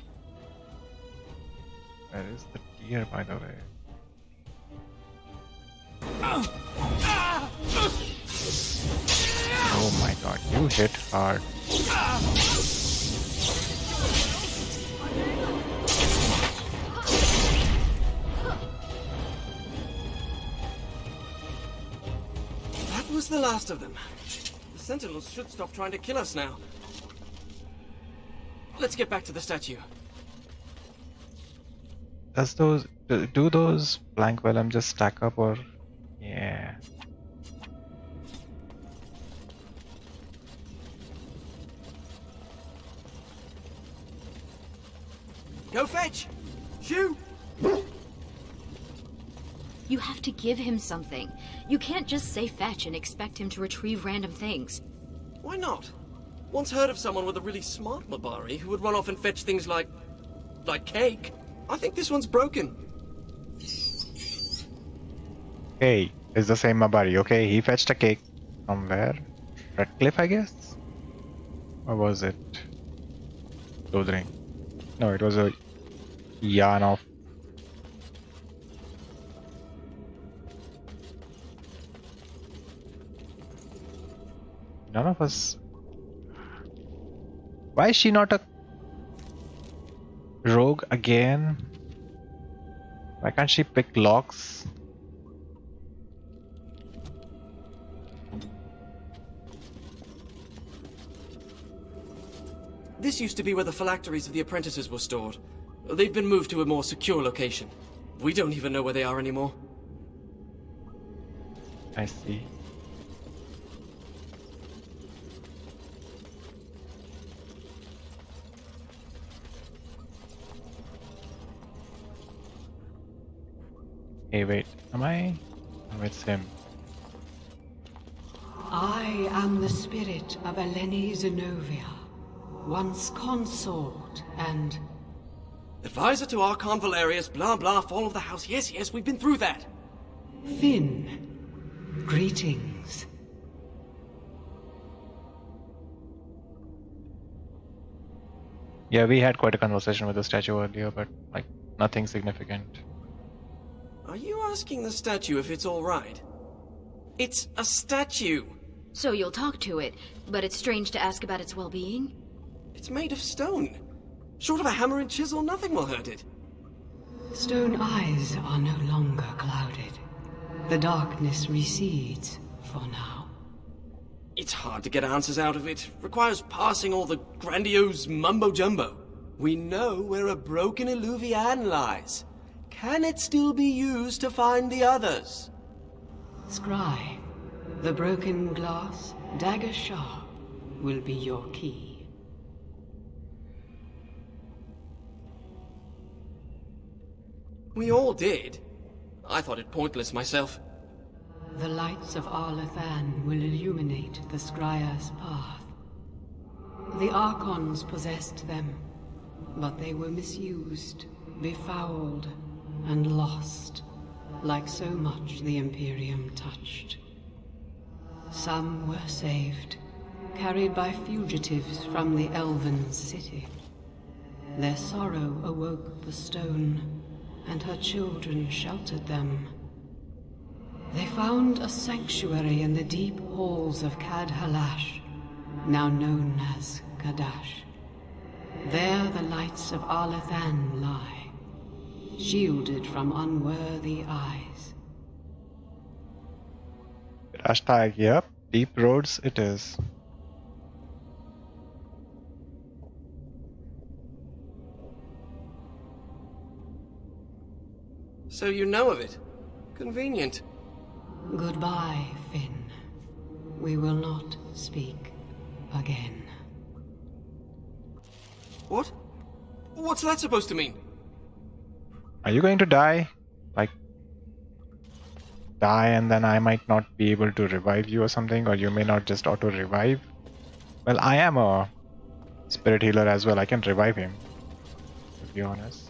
Where is the deer, by the way? Oh my god, you hit hard. That was the last of them. The Sentinels should stop trying to kill us now. Let's get back to the statue. Do those blank vellum just stack up or... Yeah. Go fetch! Shoot! You have to give him something. You can't just say fetch and expect him to retrieve random things. Why not? Once heard of someone with a really smart Mabari who would run off and fetch things like cake. I think this one's broken. Hey, it's the same Mabari, okay? He fetched a cake from where? Redcliffe, I guess? Or was it Lothering? No, it was a yarn of... None of us... Why is she not a rogue again? Why can't she pick locks? This used to be where the phylacteries of the apprentices were stored. They've been moved to a more secure location. We don't even know where they are anymore. I see. Hey, wait, am I Oh, it's him. I am the spirit of Eleni Zenobia, once consort and... Advisor to Archon Valerius, blah blah, fall of the house. Yes, yes, we've been through that. Finn. Greetings. Yeah, we had quite a conversation with the statue earlier, but like nothing significant. Are you asking the statue if it's alright? It's a statue. So you'll talk to it, but it's strange to ask about its well-being? It's made of stone. Short of a hammer and chisel, nothing will hurt it. Stone eyes are no longer clouded. The darkness recedes for now. It's hard to get answers out of it. Requires parsing all the grandiose mumbo-jumbo. We know where a broken Illuvian lies. Can it still be used to find the others? Scry, the broken glass, dagger sharp, will be your key. We all did. I thought it pointless myself. The lights of Arlathan will illuminate the Scrya's path. The Archons possessed them, but they were misused, befouled, and lost, like so much the Imperium touched. Some were saved, carried by fugitives from the Elven city. Their sorrow awoke the stone, and her children sheltered them. They found a sanctuary in the deep halls of Cad Halash, now known as Kadash. There the lights of Arlathan lie, shielded from unworthy eyes. Hashtag, yep, deep roads it is. So you know of it. Convenient. Goodbye, Finn. We will not speak again. What? What's that supposed to mean? Are you going to die? Like, die and then I might not be able to revive you or something, or you may not just auto-revive? Well, I am a spirit healer as well. I can revive him, to be honest.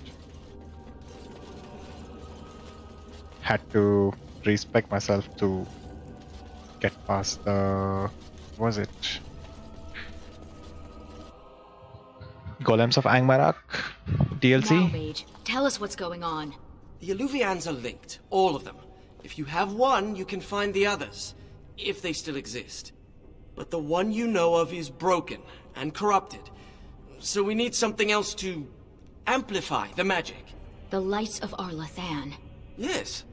Had to respec myself to get past the... what was it? Golems of Amgarrak DLC? Now, Mage, tell us what's going on. The Illuvians are linked, all of them. If you have one, you can find the others, if they still exist. But the one you know of is broken and corrupted, so we need something else to amplify the magic. The lights of Arlathan. Yes.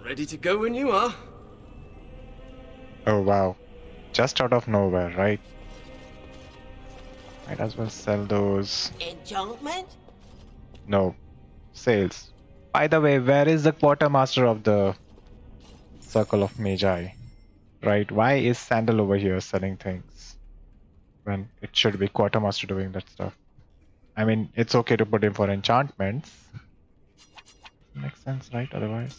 Ready to go when you are. Oh wow. Just out of nowhere, right? Might as well sell those. Enchantment? No. Sales. By the way, where is the quartermaster of the Circle of Magi? Right? Why is Sandal over here selling things when it should be quartermaster doing that stuff? I mean, it's okay to put him for enchantments. Makes sense, right? Otherwise.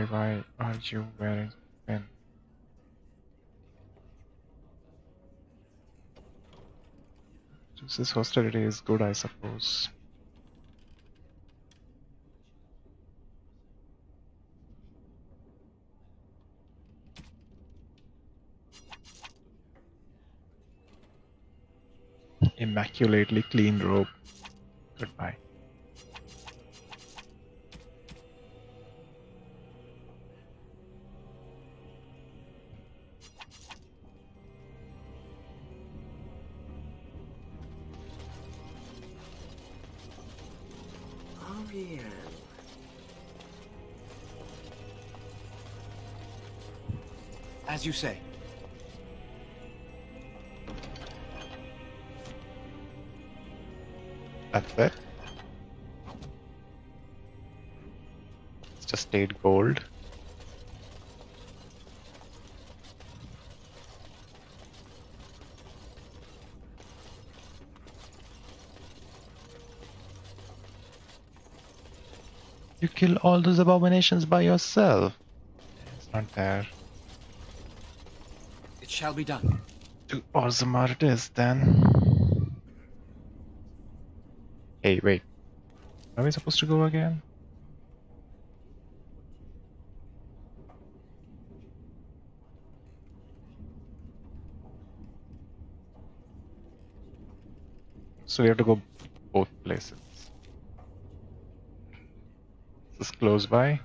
Why are you wearing pen? This hostility is good, I suppose. Immaculately clean robe. Goodbye. As you say. That's it. It's just 8 gold. You kill all those abominations by yourself. It's not there. It shall be done. To Orzammar it is then. Hey, wait. Where are we supposed to go again? So we have to go both places. This is close by.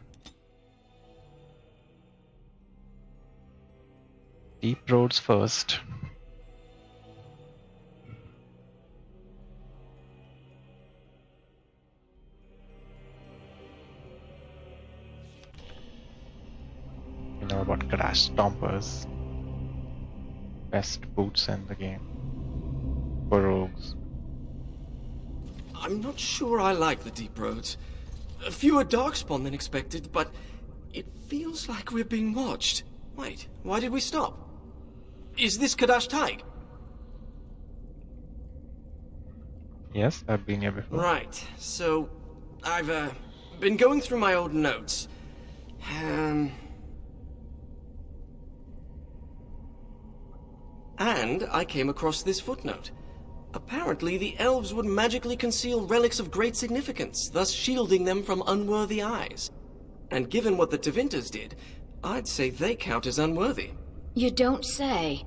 Deep roads first. You know about Crash Stompers. Best boots in the game. For rogues. I'm not sure I like the deep roads. Fewer darkspawn than expected, but it feels like we're being watched. Wait, why did we stop? Is this Kadash Taig? Yes, I've been here before. Right, so I've been going through my old notes. And I came across this footnote. Apparently, the elves would magically conceal relics of great significance, thus shielding them from unworthy eyes. And given what the Tevinters did, I'd say they count as unworthy. You don't say.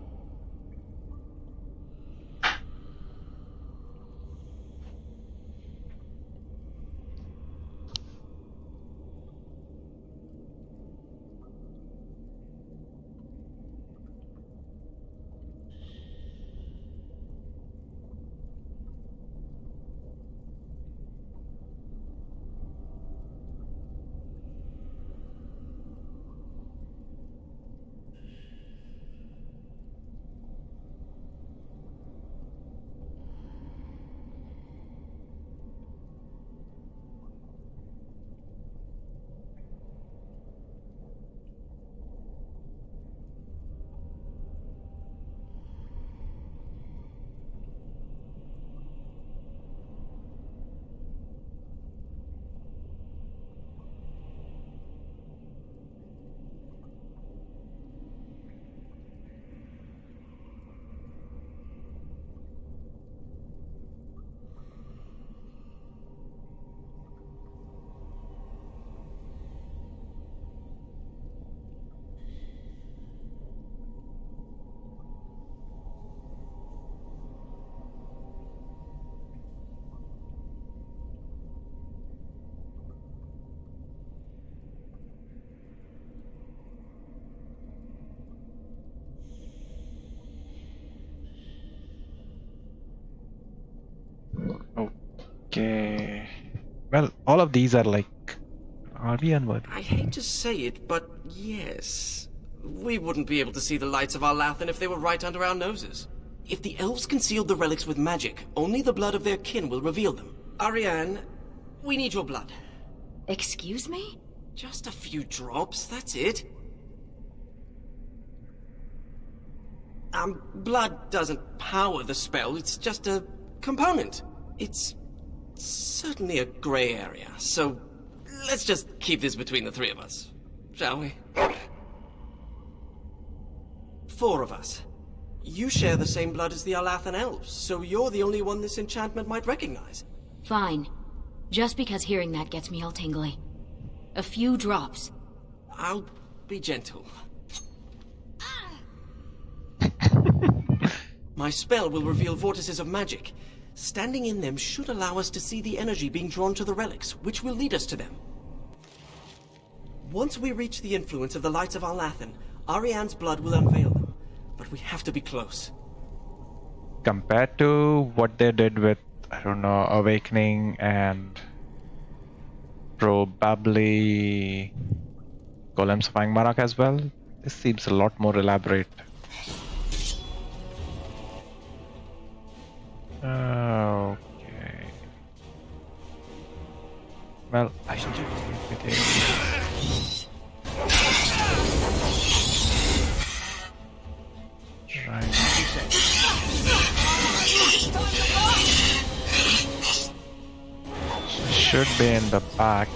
Okay. Well, all of these are like... Are we unworthy? I hate to say it, but yes. We wouldn't be able to see the lights of our Lathan if they were right under our noses. If the elves concealed the relics with magic, only the blood of their kin will reveal them. Ariane, we need your blood. Excuse me? Just a few drops, that's it. Blood doesn't power the spell, it's just a component. It's certainly a gray area, so let's just keep this between the three of us, shall we? 4 of us. You share the same blood as the Alathan elves, so you're the only one this enchantment might recognize. Fine. Just because hearing that gets me all tingly. A few drops. I'll be gentle. My spell will reveal vortices of magic. Standing in them should allow us to see the energy being drawn to the relics, which will lead us to them. Once we reach the influence of the lights of Alathan, Ariane's blood will unveil them. But we have to be close. Compared to what they did with, I don't know, Awakening and probably Golems of Amgarrak as well, this seems a lot more elaborate. Okay. Well, I shall do it. okay. Right. She should be in the back,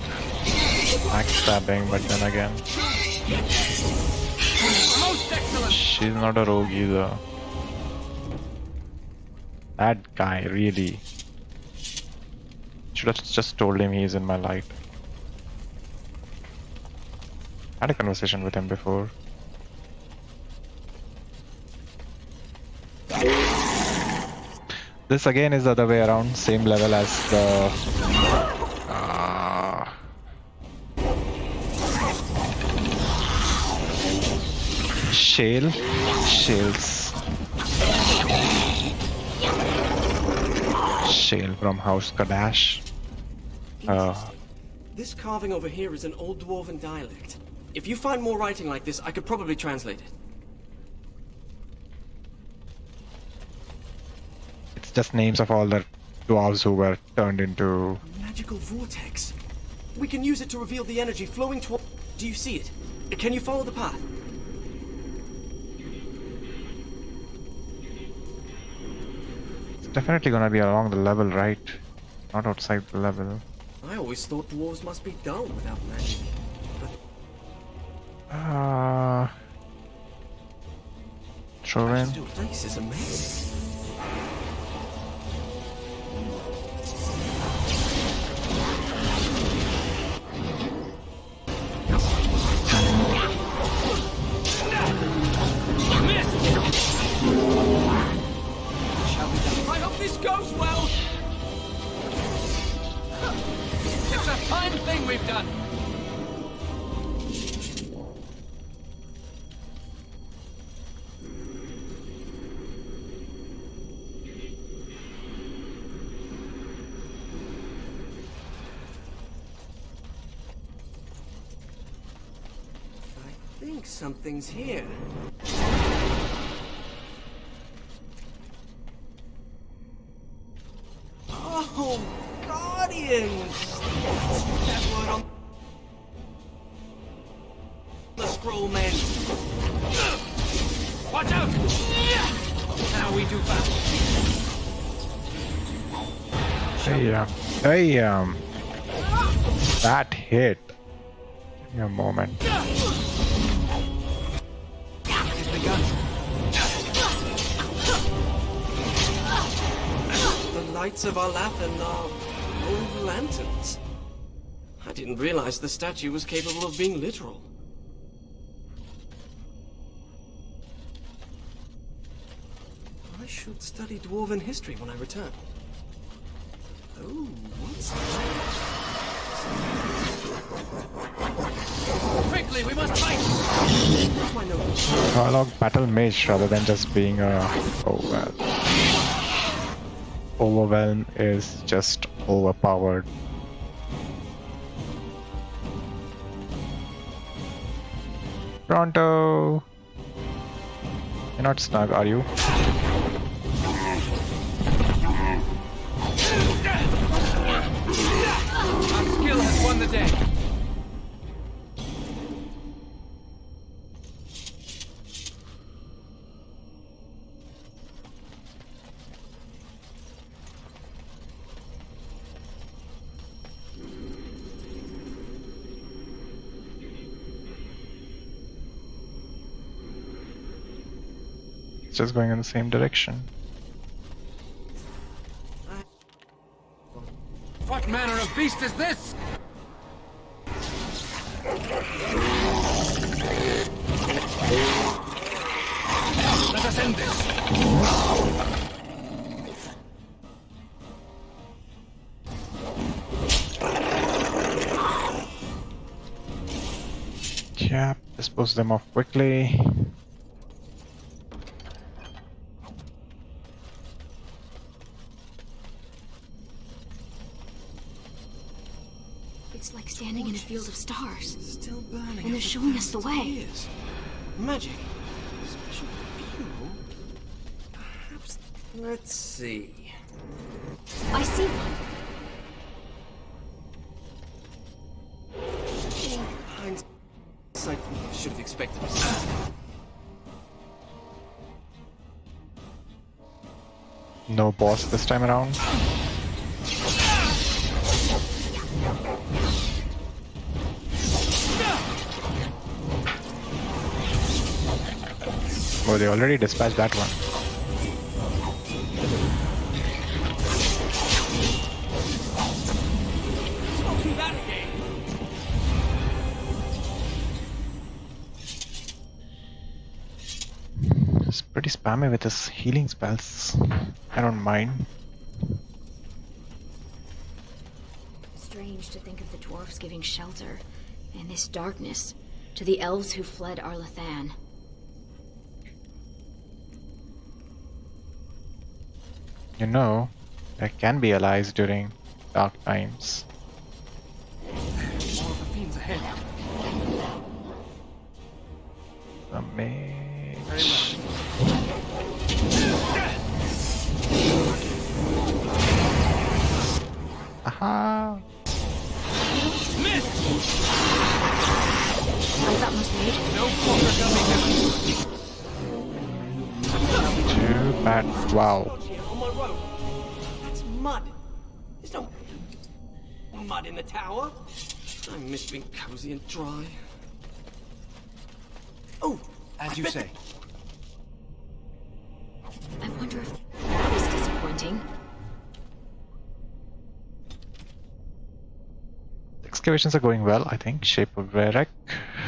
backstabbing, but then again, she's not a rogue either. That guy really should have just told him he's in my light. Had a conversation with him before. This again is the other way around, same level as the Shale from House Kadash. This carving over here is an old dwarven dialect. If you find more writing like this, I could probably translate it. It's just names of all the dwarves who were turned into... Magical vortex. We can use it to reveal the energy flowing toward... Do you see it? Can you follow the path? It's definitely gonna be along the level, right? Not outside the level. I always thought dwarves must be dull without magic. Throw in. This place is amazing. I hope this goes well. It's a fine thing we've done. I think something's here. Oh, Guardians! That word on the scroll meant. Watch out! Now we do battle. Damn. That hit. Give me a moment. It has begun. The lights of Alathan are old lanterns. I didn't realize the statue was capable of being literal. I should study dwarven history when I return. Oh, what's that? Quickly, we must fight! Where's my note? Dialogue battle mage rather than just being a... Oh well. Overwhelm is just overpowered. Pronto! You're not snug, are you? Our skill has won the day. It's just going in the same direction. What manner of beast is this? Let us end this. Yeah, dispose them off quickly. It's like standing in a field of stars. Still burning. And they're showing us the way. Magic. Special fuel. Perhaps. Let's see. I see one. No boss this time around. Oh, they already dispatched that one. Don't do that again. It's pretty spammy with his healing spells. I don't mind. Strange to think of the dwarfs giving shelter in this darkness to the elves who fled Arlathan. You know, there can be allies during dark times. More of the fiends ahead. The Mage. Very well. Aha! Missed! I thought most mages. No poker coming. Too bad. Wow. Dodge here on my road. That's mud. There's no mud in the tower. I miss being cozy and dry. Oh, As you say. I wonder if that was disappointing. Excavations are going well, I think. Shape of Varek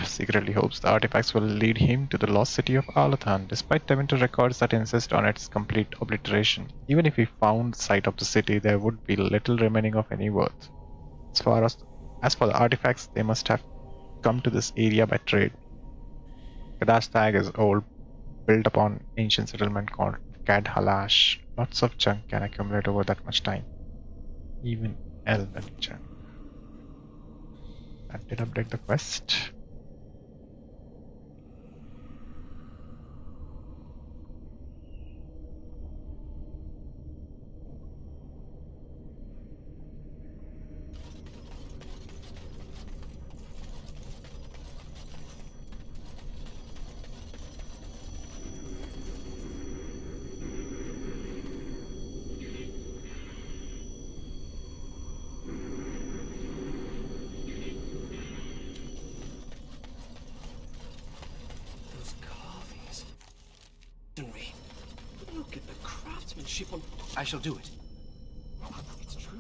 secretly hopes the artifacts will lead him to the lost city of Arlathan, despite Tevinter records that insist on its complete obliteration. Even if we found the site of the city, there would be little remaining of any worth. As for the artifacts, they must have come to this area by trade. Kadash Tag is old, built upon ancient settlement called Cad Halash. Lots of junk can accumulate over that much time. Even Elven junk. That did update the quest. those carvings. Look at the craftsmanship on. I shall do it. It's true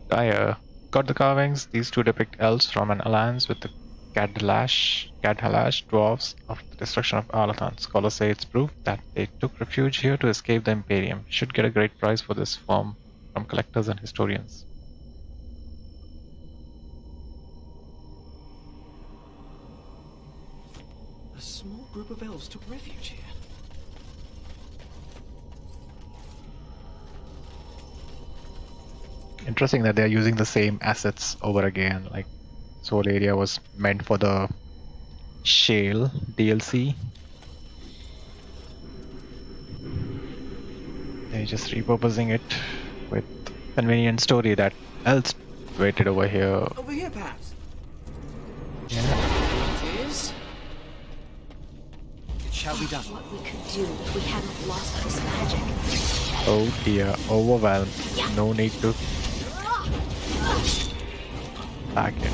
then. I got the carvings. These two depict elves from an alliance with the Cadhalash dwarves of the destruction of Arlathan. Scholars say it's proof that they took refuge here to escape the Imperium. Should get a great price for this from collectors and historians. A small group of elves took refuge here. Interesting that they're using the same assets over again. Like, this whole area was meant for the Shale DLC. They're just repurposing it with convenient story that else waited over here. Over here, perhaps. Yeah. It is. It shall be done. What we could do if we hadn't lost this magic. Oh dear, overwhelmed. No need to attack it.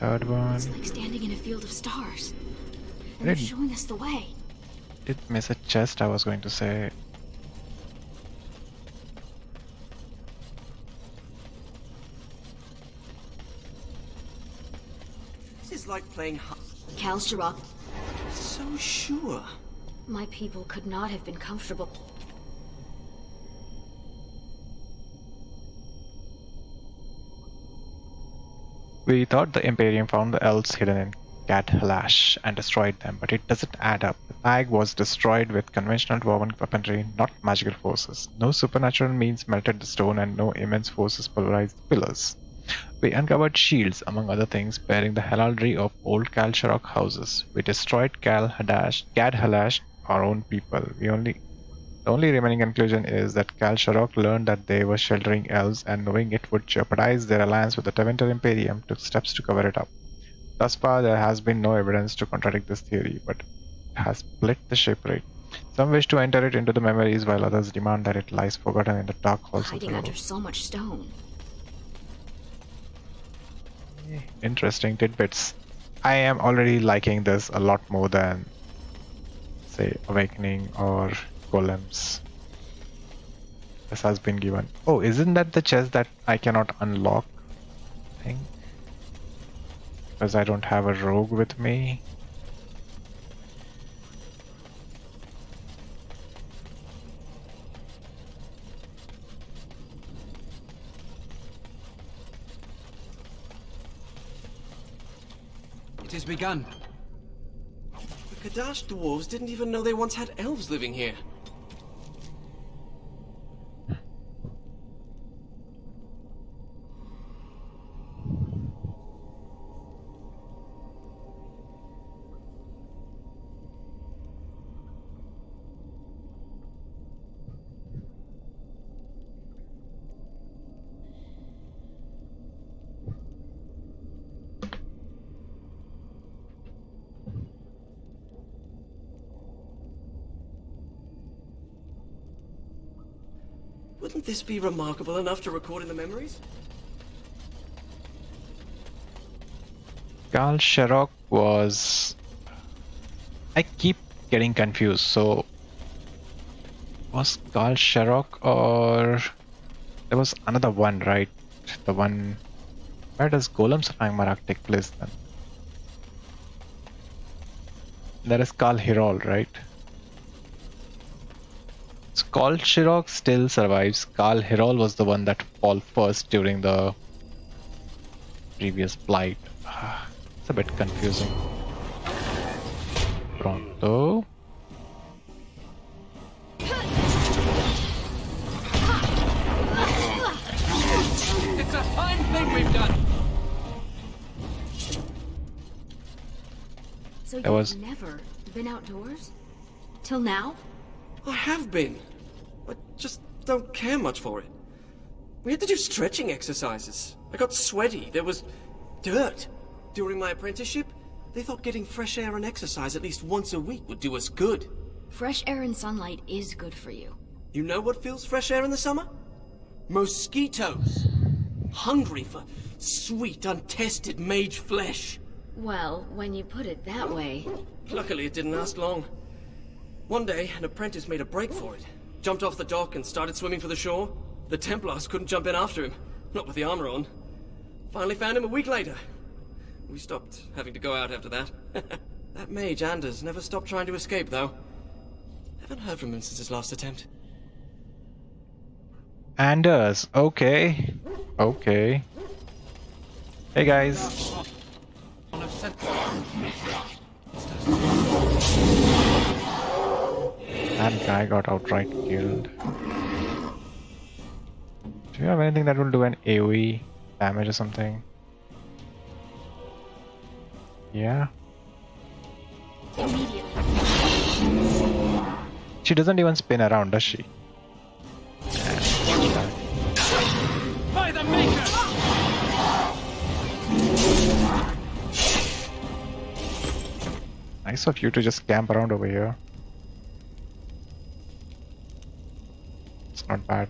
Third one. It's like standing in a field of stars. And they're Did showing us the way. miss a chest, I was going to say. This is like playing. Kalsharok, So sure. my people could not have been comfortable. We thought the Imperium found the elves hidden in Cat Halash and destroyed them, but it doesn't add up. The bag was destroyed with conventional dwarven weaponry, not magical forces. No supernatural means melted the stone, and no immense forces pulverized the pillars. We uncovered shields, among other things, bearing the heraldry of old Kalsharok houses. We destroyed Cad Halash, our own people. We only The only remaining conclusion is that Kal Sharok learned that they were sheltering elves, and knowing it would jeopardize their alliance with the Tevinter Imperium, took steps to cover it up. Thus far, there has been no evidence to contradict this theory, but it has split the shipwreck. Some wish to enter it into the memories, while others demand that it lies forgotten in the dark halls of the Hiding world. under so much stone. Interesting tidbits. I am already liking this a lot more than, say, Awakening or Golems. This has been given. Oh, isn't that the chest that I cannot unlock? I think. Because I don't have a rogue with me. It has begun. The Kadash dwarves didn't even know they once had elves living here. Wouldn't this be remarkable enough to record in the memories? Kal Sharok was... I keep getting confused. So, was Kal Sharok or... There was another one, right? The one... Where does Golems of Amgarrak take place then? There is Kal Hirol, right? So Kal Sharok still survives. Kal Hirol was the one that fell first during the previous blight. It's a bit confusing. Pronto. It's a fine thing we've done. So There was- you've never been outdoors? Till now? I have been. I just don't care much for it. We had to do stretching exercises. I got sweaty. There was dirt. During my apprenticeship, they thought getting fresh air and exercise at least once a week would do us good. Fresh air and sunlight is good for you. You know what fills fresh air in the summer? Mosquitoes. Hungry for sweet, untested mage flesh. Well, when you put it that way... Luckily, it didn't last long. One day, an apprentice made a break for it. Jumped off the dock and started swimming for the shore. The Templars couldn't jump in after him. Not with the armor on. Finally found him a week later. We stopped having to go out after that. That mage, Anders, never stopped trying to escape, though. Haven't heard from him since his last attempt. Anders, okay. Okay. Hey guys. That guy got outright killed. Do you have anything that will do an AoE damage or something? Yeah. Immediately. She doesn't even spin around, does she? By the Maker! Nice of you to just camp around over here. It's not bad.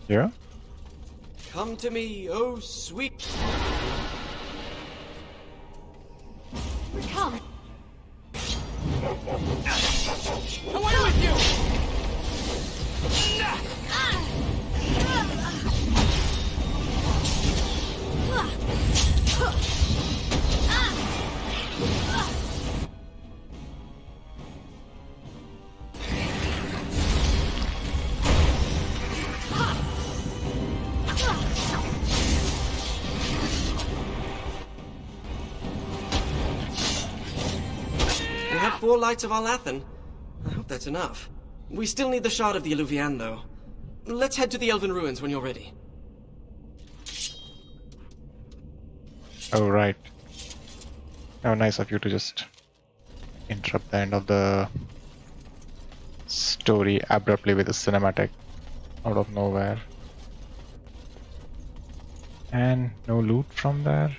Yeah? Come to me, oh sweet. Come. Away with you! 4 lights of Alathan. I hope that's enough. We still need the shard of the Eluvian, though. Let's head to the Elven Ruins when you're ready. Oh, right. How nice of you to just interrupt the end of the story abruptly with a cinematic out of nowhere. And no loot from there.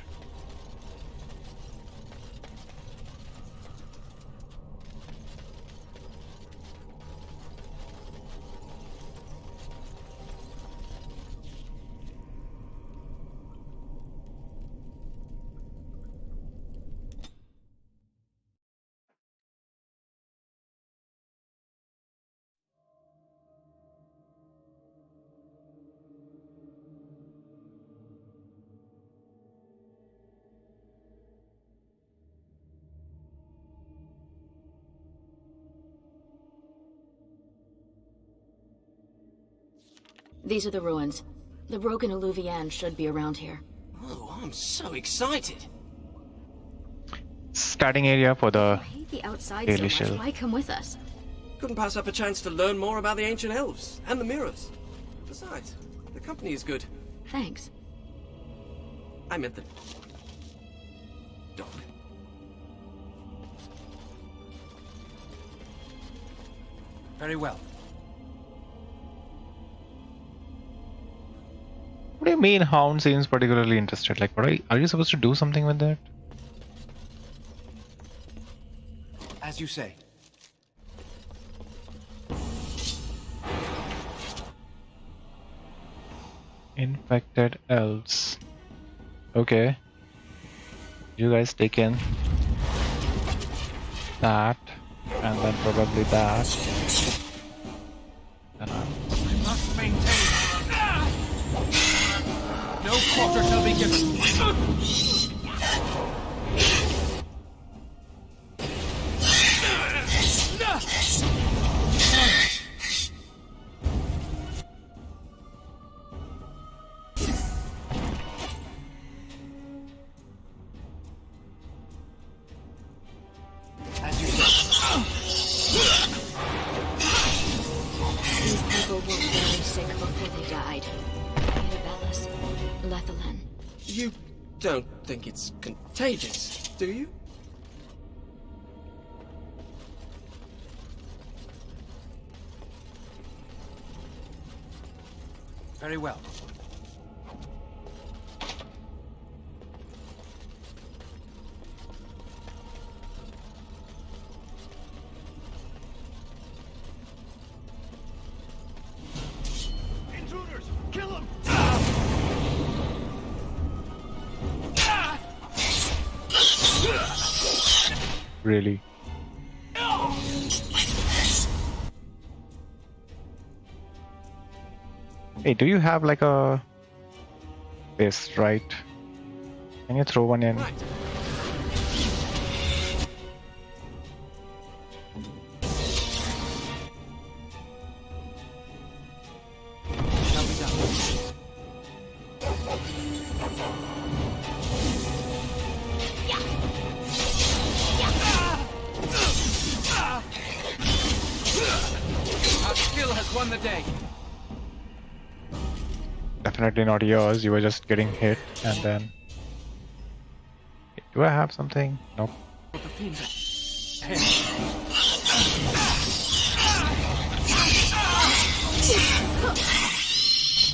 These are the ruins. The broken Eluvian should be around here. Oh, I'm so excited. Starting area for I the hate the outside daily so much. shield. Why come with us? Couldn't pass up a chance to learn more about the ancient elves and the mirrors. Besides, the company is good. Thanks. I meant the dog. Very well. What do you mean Hound seems particularly interested? Like, are you supposed to do something with that? As you say. Infected elves. Okay. You guys take in that, and then probably that. Then We must maintain. No quarter shall be given. As you say. These people were very sick before they died. Annabellus, Lethalin. You don't think it's contagious, do you? Very well. Intruders! Kill them! really. Hey, do you have like a this, right? Can you throw one in? Right. Shall be done. Our skill has won the day. Definitely not yours. You were just getting hit, and then. Do I have something? Nope. But the fiends are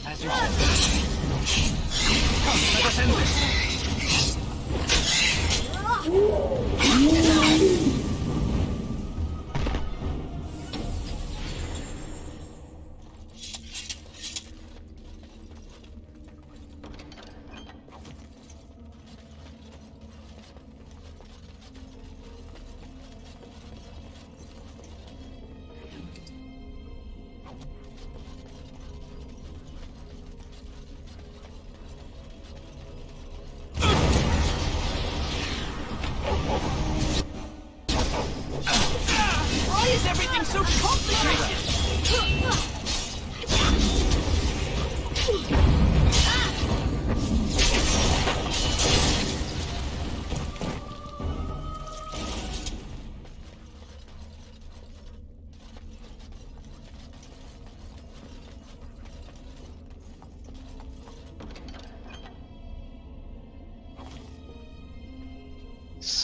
as you said. Come, let us end this.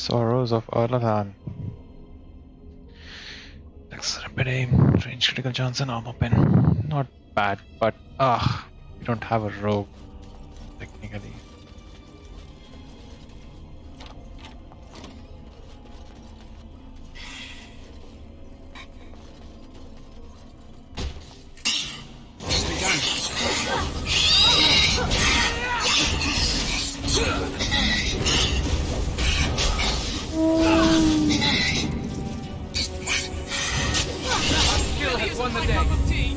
Sorrows of Erlathan. Rapid aim, range critical chance, and armor pen. Not bad, but we don't have a rogue technically. Skill has won the day.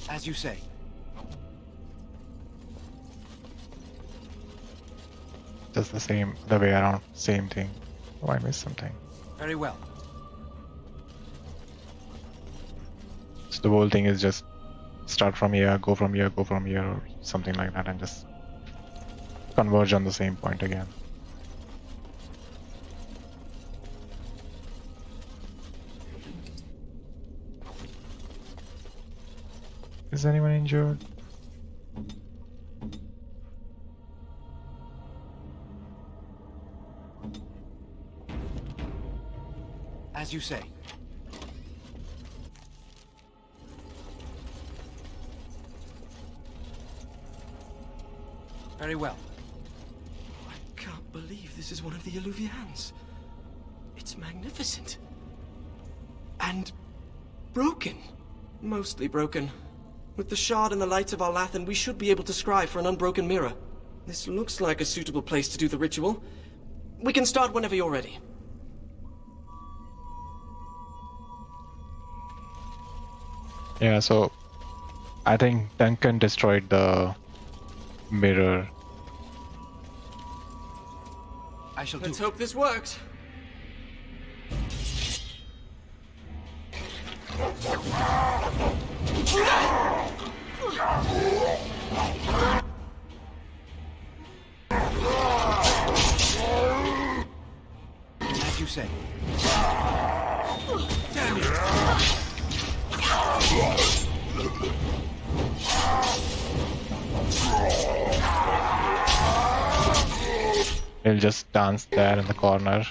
As you say. Just the way around, same thing. Oh, I missed something. Very well. So the whole thing is just start from here, go from here, go from here, or something like that, and just converge on the same point again. Is anyone injured? As you say. Very well. I can't believe this is one of the Illuvians. It's magnificent. And broken. Mostly broken. With the shard and the lights of Arlathan, we should be able to scry for an unbroken mirror. This looks like a suitable place to do the ritual. We can start whenever you're ready. Yeah, so I think Duncan destroyed the mirror. I shall Let's hope this works. As you say. Damn you. He'll just dance there in the corner.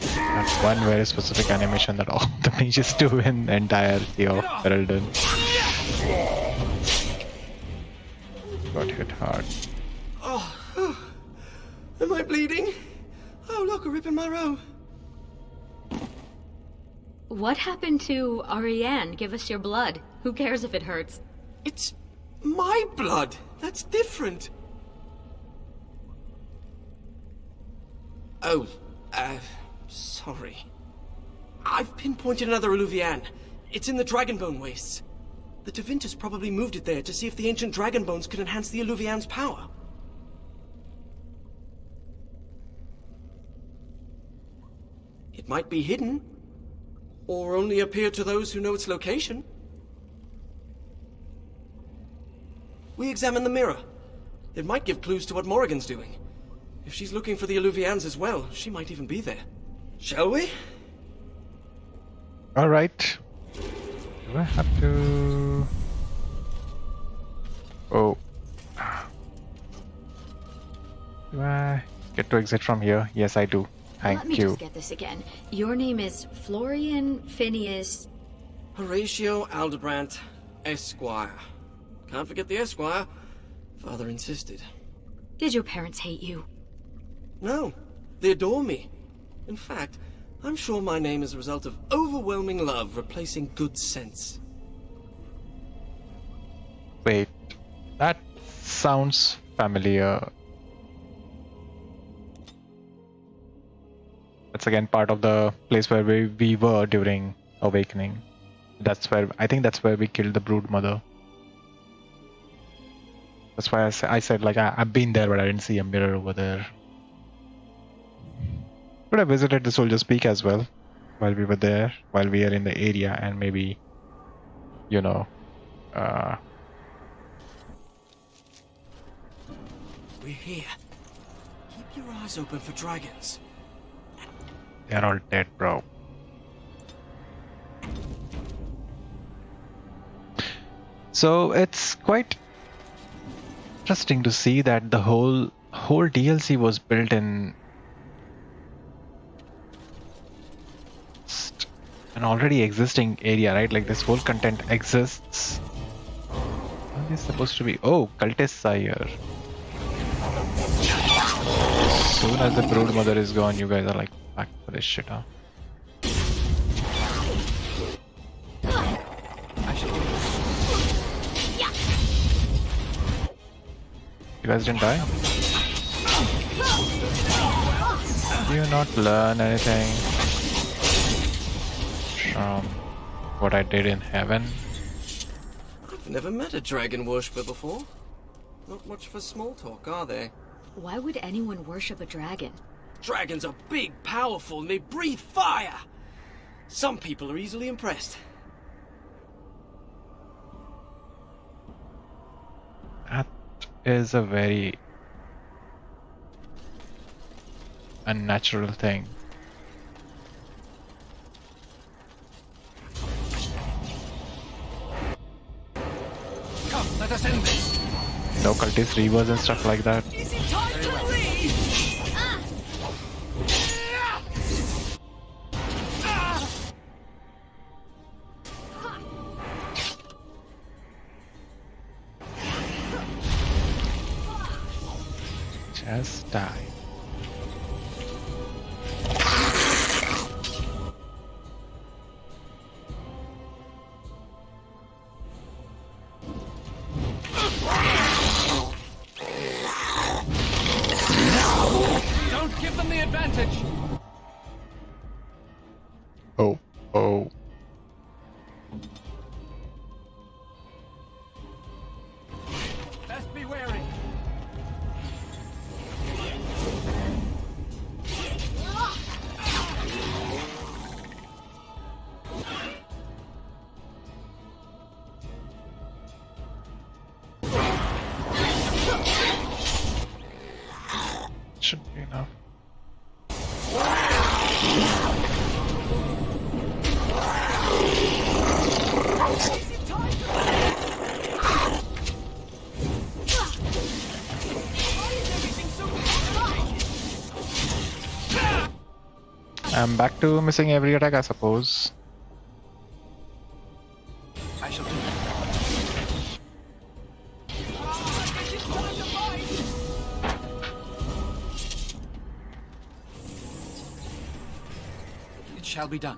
And one very specific animation that all the mages do in the entirety of Ferelden. Got hit hard. Oh, am I bleeding? Oh, look, a rip in my robe. What happened to Ariane? Give us your blood. Who cares if it hurts? It's my blood. That's different. Oh, sorry. I've pinpointed another Illuvian. It's in the Dragonbone Wastes. The Tevintus probably moved it there to see if the ancient dragon bones could enhance the Illuvian's power. It might be hidden, or only appear to those who know its location. We examine the mirror. It might give clues to what Morrigan's doing. If she's looking for the Illuvians as well, she might even be there. Shall we? Alright. Do I have to... Oh. Do I get to exit from here? Yes, I do. Thank Let me you. just get this again. Your name is Florian Phineas... Horatio Aldebrandt, Esquire. Can't forget the Esquire. Father insisted. Did your parents hate you? No, they adore me. In fact, I'm sure my name is a result of overwhelming love replacing good sense. Wait. That sounds familiar. That's again part of the place where we were during Awakening. I think that's where we killed the Brood Mother. That's why I said like I've been there, but I didn't see a mirror over there. Could have visited the Soldier's Peak as well while we were there, while we are in the area, and maybe, you know, We're here. Keep your eyes open for dragons. they're all dead, bro. So it's quite interesting to see that the whole DLC was built in an already existing area, right? Like this whole content exists. What is supposed to be? Oh, cultists are here. As soon as the brood mother is gone, you guys are like back for this shit, huh? You guys didn't die? Do you not learn anything from what I did in heaven? I've never met a dragon worshipper before. Not much for small talk, are they? Why would anyone worship a dragon? Dragons are big, powerful, and they breathe fire! Some people are easily impressed. That is a very unnatural thing. Come, let us end this. No cultist reavers and stuff like that. Is it time to leave? Just die. Don't give them the advantage. Oh, oh. Best be wary. Should be enough. I'm back to missing every attack, I suppose. I shall do that. It shall be done.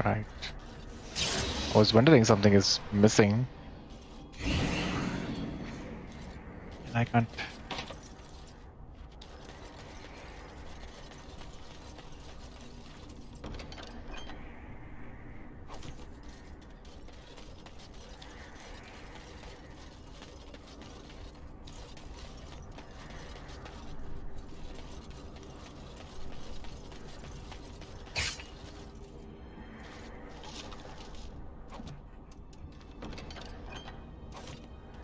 Right. I was wondering something is missing. And I can't.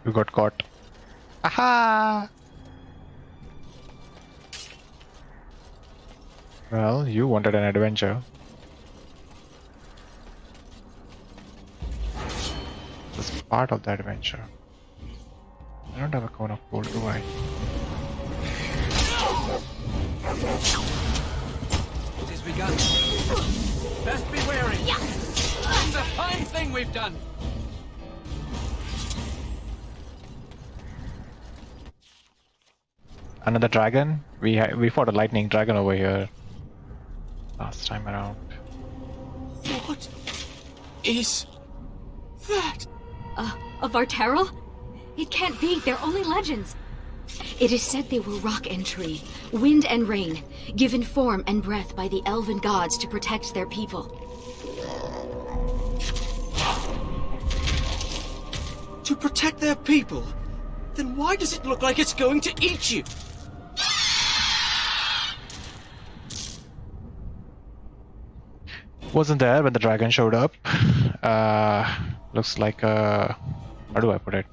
You got caught. Aha! Well, you wanted an adventure. This is part of the adventure. I don't have a cone of gold, do I? It has begun. Best be wary. It's a fine thing we've done. Another dragon? We fought a lightning dragon over here last time around. What is that? Of Varterral? It can't be, they're only legends. It is said they were rock and tree, wind and rain, given form and breath by the elven gods to protect their people. To protect their people? Then why does it look like it's going to eat you? Wasn't there when the dragon showed up. Looks like a... How do I put it?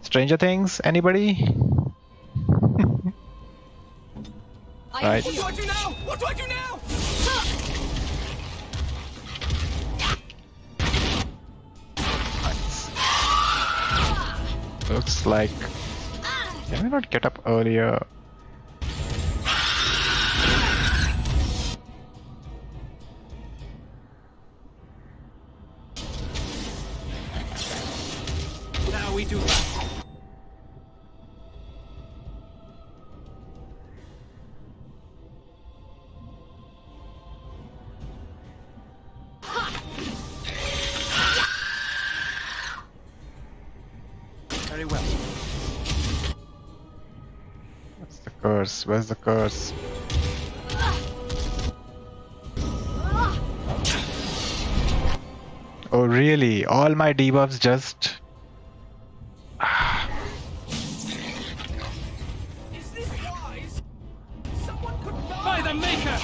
Stranger Things? Anybody? Right. What do I do now? What do I do now? Nice. Looks like... Can we not get up earlier? Now we do that. Very well. What's the curse? Where's the curse? Oh really? All my debuffs just... Is this wise? Someone could by the maker.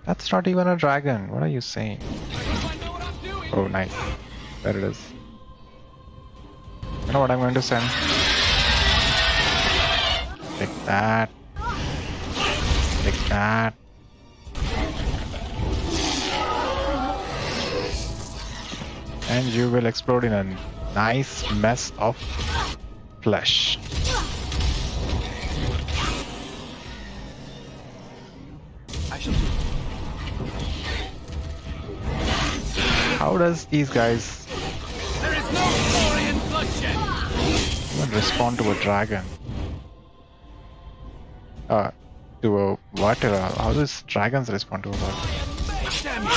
That's not even a dragon. What are you saying? I hope I know what I'm doing. Oh nice. There it is. You know what I'm going to send? Take that. Take that. And you will explode in a nice mess of flesh. I shall do. How does these guys There is no glory in bloodshed. even respond to a dragon? To a water. How does dragons respond to a water? Damn you.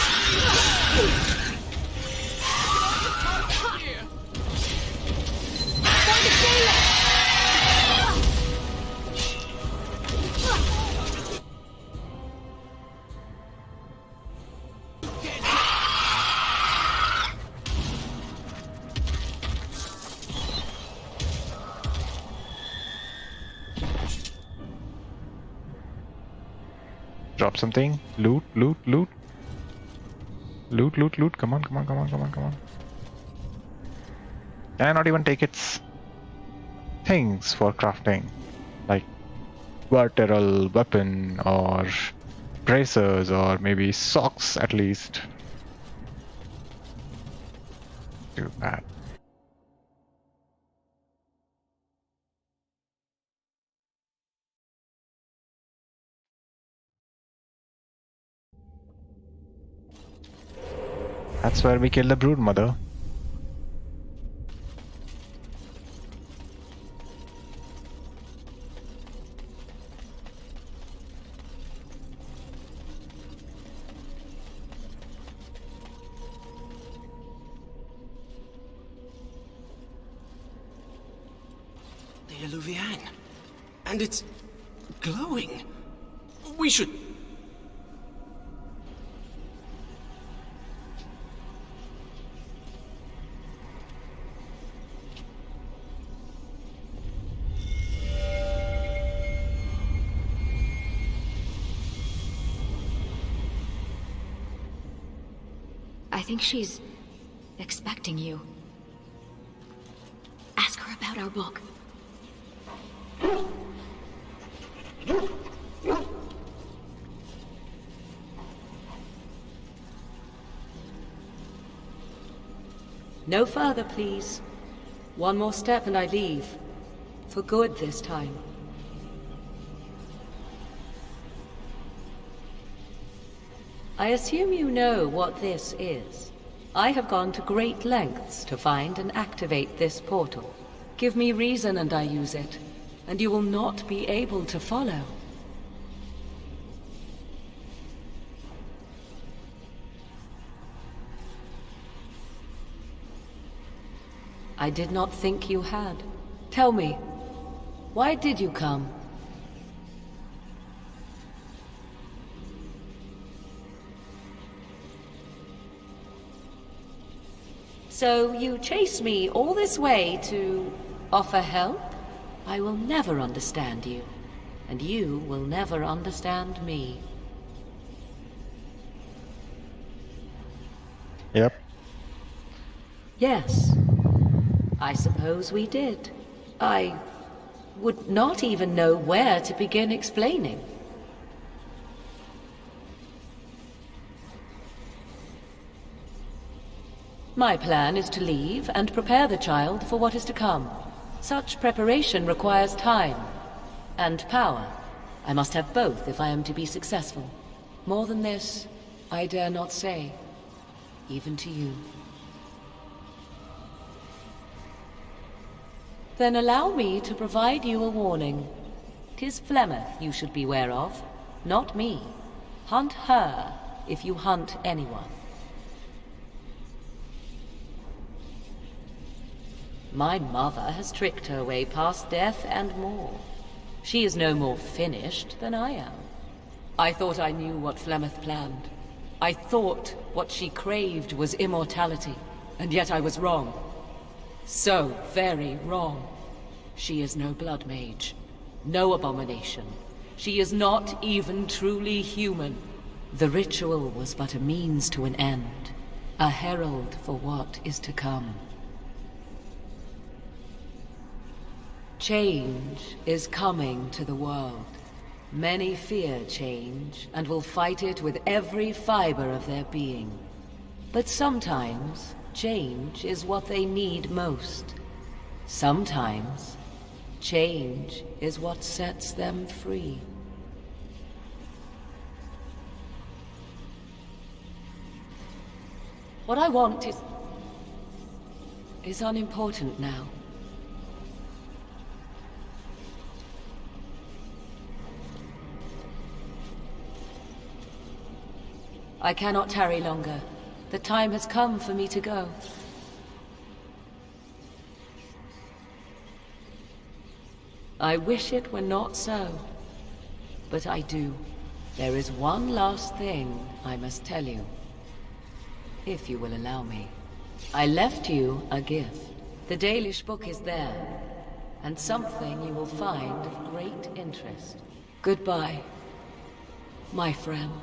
Drop something. Loot, loot, loot. Loot, loot, loot. Come on, come on, come on, come on, come on. Can I not even take its things for crafting? Like vertebral weapon or bracers or maybe socks at least. Too bad. That's where we kill the brood mother. The Eluvian. And it's glowing. We should... I think she's expecting you. Ask her about our book. No further, please. One more step and I leave. For good this time. I assume you know what this is. I have gone to great lengths to find and activate this portal. Give me reason and I use it, and you will not be able to follow. I did not think you had. Tell me, why did you come? So you chase me all this way to offer help? I will never understand you, and you will never understand me. Yep. Yes, I suppose we did. I would not even know where to begin explaining. My plan is to leave and prepare the child for what is to come. Such preparation requires time and power. I must have both if I am to be successful. More than this, I dare not say, even to you. Then allow me to provide you a warning. 'Tis Flemeth you should beware of, not me. Hunt her if you hunt anyone. My mother has tricked her way past death and more. She is no more finished than I am. I thought I knew what Flemeth planned. I thought what she craved was immortality, and yet I was wrong. So very wrong. She is no blood mage, no abomination. She is not even truly human. The ritual was but a means to an end, a herald for what is to come. Change is coming to the world. Many fear change and will fight it with every fiber of their being. But sometimes, change is what they need most. Sometimes, change is what sets them free. What I want is unimportant now. I cannot tarry longer. The time has come for me to go. I wish it were not so, but I do. There is one last thing I must tell you, if you will allow me. I left you a gift. The Dalish book is there, and something you will find of great interest. Goodbye, my friend.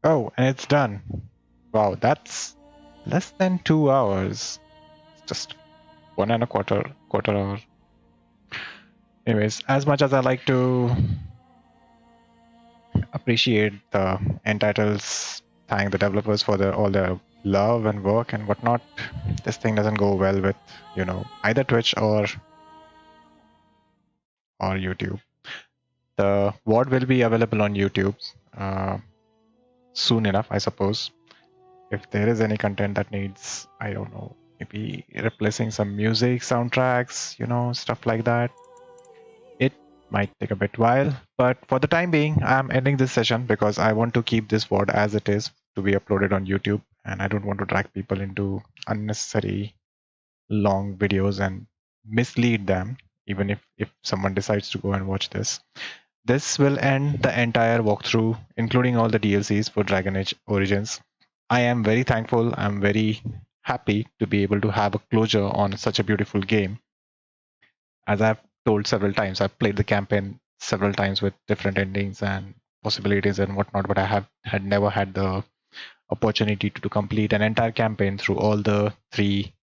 Oh, and it's done. Wow, that's less than 2 hours. It's just 1.25 hour. Anyways, as much as I like to appreciate the end titles, thank the developers for all their love and work and whatnot, this thing doesn't go well with, either Twitch or YouTube. The VOD will be available on YouTube soon enough, I suppose. If there is any content that needs, I don't know, maybe replacing some music, soundtracks, stuff like that, it might take a bit while. But for the time being, I'm ending this session because I want to keep this VOD as it is to be uploaded on YouTube, and I don't want to drag people into unnecessary long videos and mislead them, even if someone decides to go and watch this. This will end the entire walkthrough, including all the DLCs for Dragon Age Origins. I am very thankful. I'm very happy to be able to have a closure on such a beautiful game. As I've told several times, I've played the campaign several times with different endings and possibilities and whatnot, but I had never had the opportunity to complete an entire campaign through all the 3,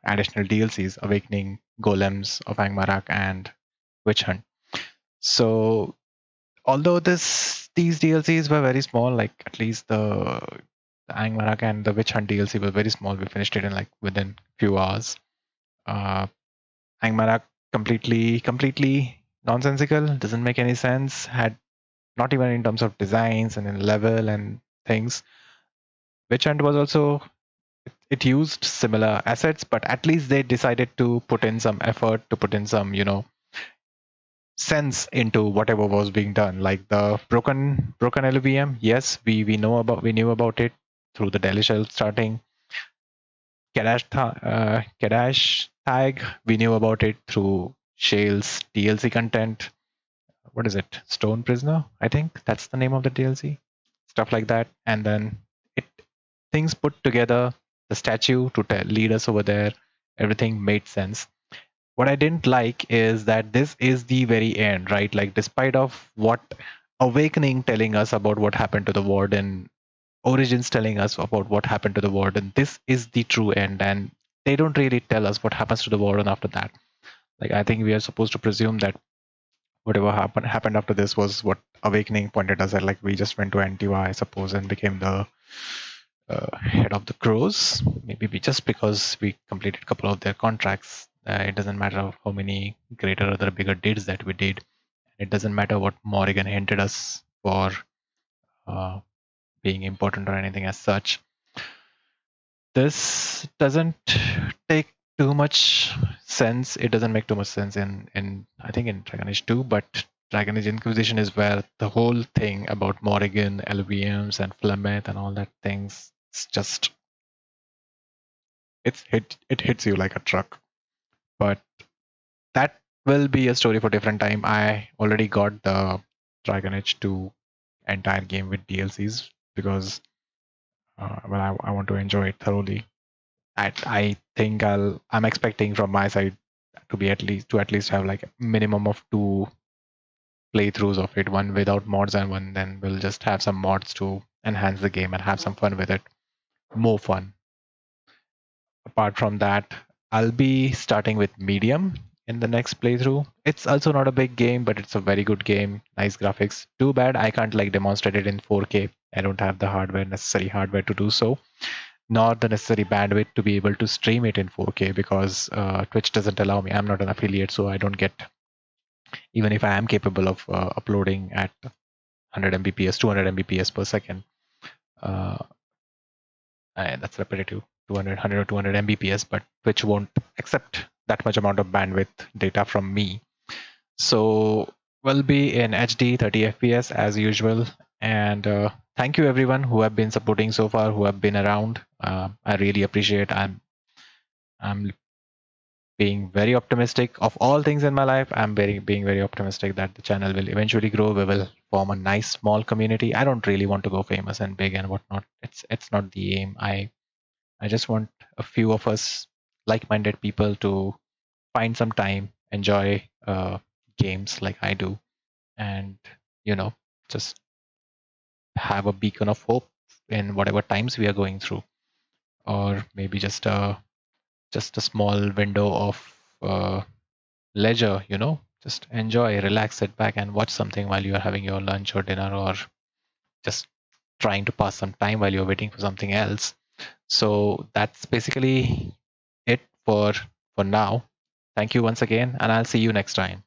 additional DLCs, Awakening, Golems of Angmarach, and Witch Hunt. So although these DLCs were very small, like at least the Angmarach and the Witch Hunt DLC were very small. We finished it in within few hours. Angmarach completely nonsensical. Doesn't make any sense. Had not even in terms of designs and in level and things. Witch Hunt was also, it used similar assets, but at least they decided to put in some effort, to put in some, sense into whatever was being done. Like the broken LVM, yes, we knew about it through the daily shelf starting. Kadash tag, we knew about it through Shale's DLC content. What is it? Stone Prisoner, I think that's the name of the DLC. Stuff like that, and then it things put together, the statue to lead us over there. Everything made sense. What I didn't like is that this is the very end, right? Like, despite of what Awakening telling us about what happened to the Warden, Origins telling us about what happened to the Warden, this is the true end, and they don't really tell us what happens to the Warden after that. Like, I think we are supposed to presume that whatever happened after this was what Awakening pointed us at. Like, we just went to Antiva, I suppose, and became the head of the crows. Maybe just because we completed a couple of their contracts. It doesn't matter how many greater or other bigger deeds that we did. It doesn't matter what Morrigan hinted us for being important or anything as such. This doesn't take too much sense. It doesn't make too much sense in I think in Dragon Age 2, but Dragon Age Inquisition is where the whole thing about Morrigan, LVMs, and Flemeth and all that things, it's just it hits you like a truck. But that will be a story for different time. I already got the Dragon Age 2 entire game with DLCs because I want to enjoy it thoroughly. I think I'm expecting from my side to at least have like a minimum of 2 playthroughs of it, one without mods and one then we'll just have some mods to enhance the game and have some fun with it. More fun. Apart from that, I'll be starting with medium in the next playthrough. It's also not a big game, but it's a very good game. Nice graphics. Too bad I can't like demonstrate it in 4K. I don't have the necessary hardware to do so, nor the necessary bandwidth to be able to stream it in 4K because Twitch doesn't allow me. I'm not an affiliate, so I don't get, even if I am capable of uploading at 100 Mbps, 200 Mbps per second. Uh, that's repetitive, 200, 100 or 200 Mbps, but Twitch won't accept that much amount of bandwidth data from me. So we'll be in HD 30 FPS as usual. And thank you everyone who have been supporting so far, who have been around. I really appreciate. I'm being very optimistic of all things in my life. I'm being very optimistic that the channel will eventually grow. We will form a nice small community. I don't really want to go famous and big and whatnot. It's not the aim. I just want a few of us like-minded people to find some time, enjoy games like I do, and just have a beacon of hope in whatever times we are going through, or maybe just a small window of leisure. Just enjoy, relax, sit back, and watch something while you are having your lunch or dinner, or just trying to pass some time while you're waiting for something else. So that's basically it for now. Thank you once again, and I'll see you next time.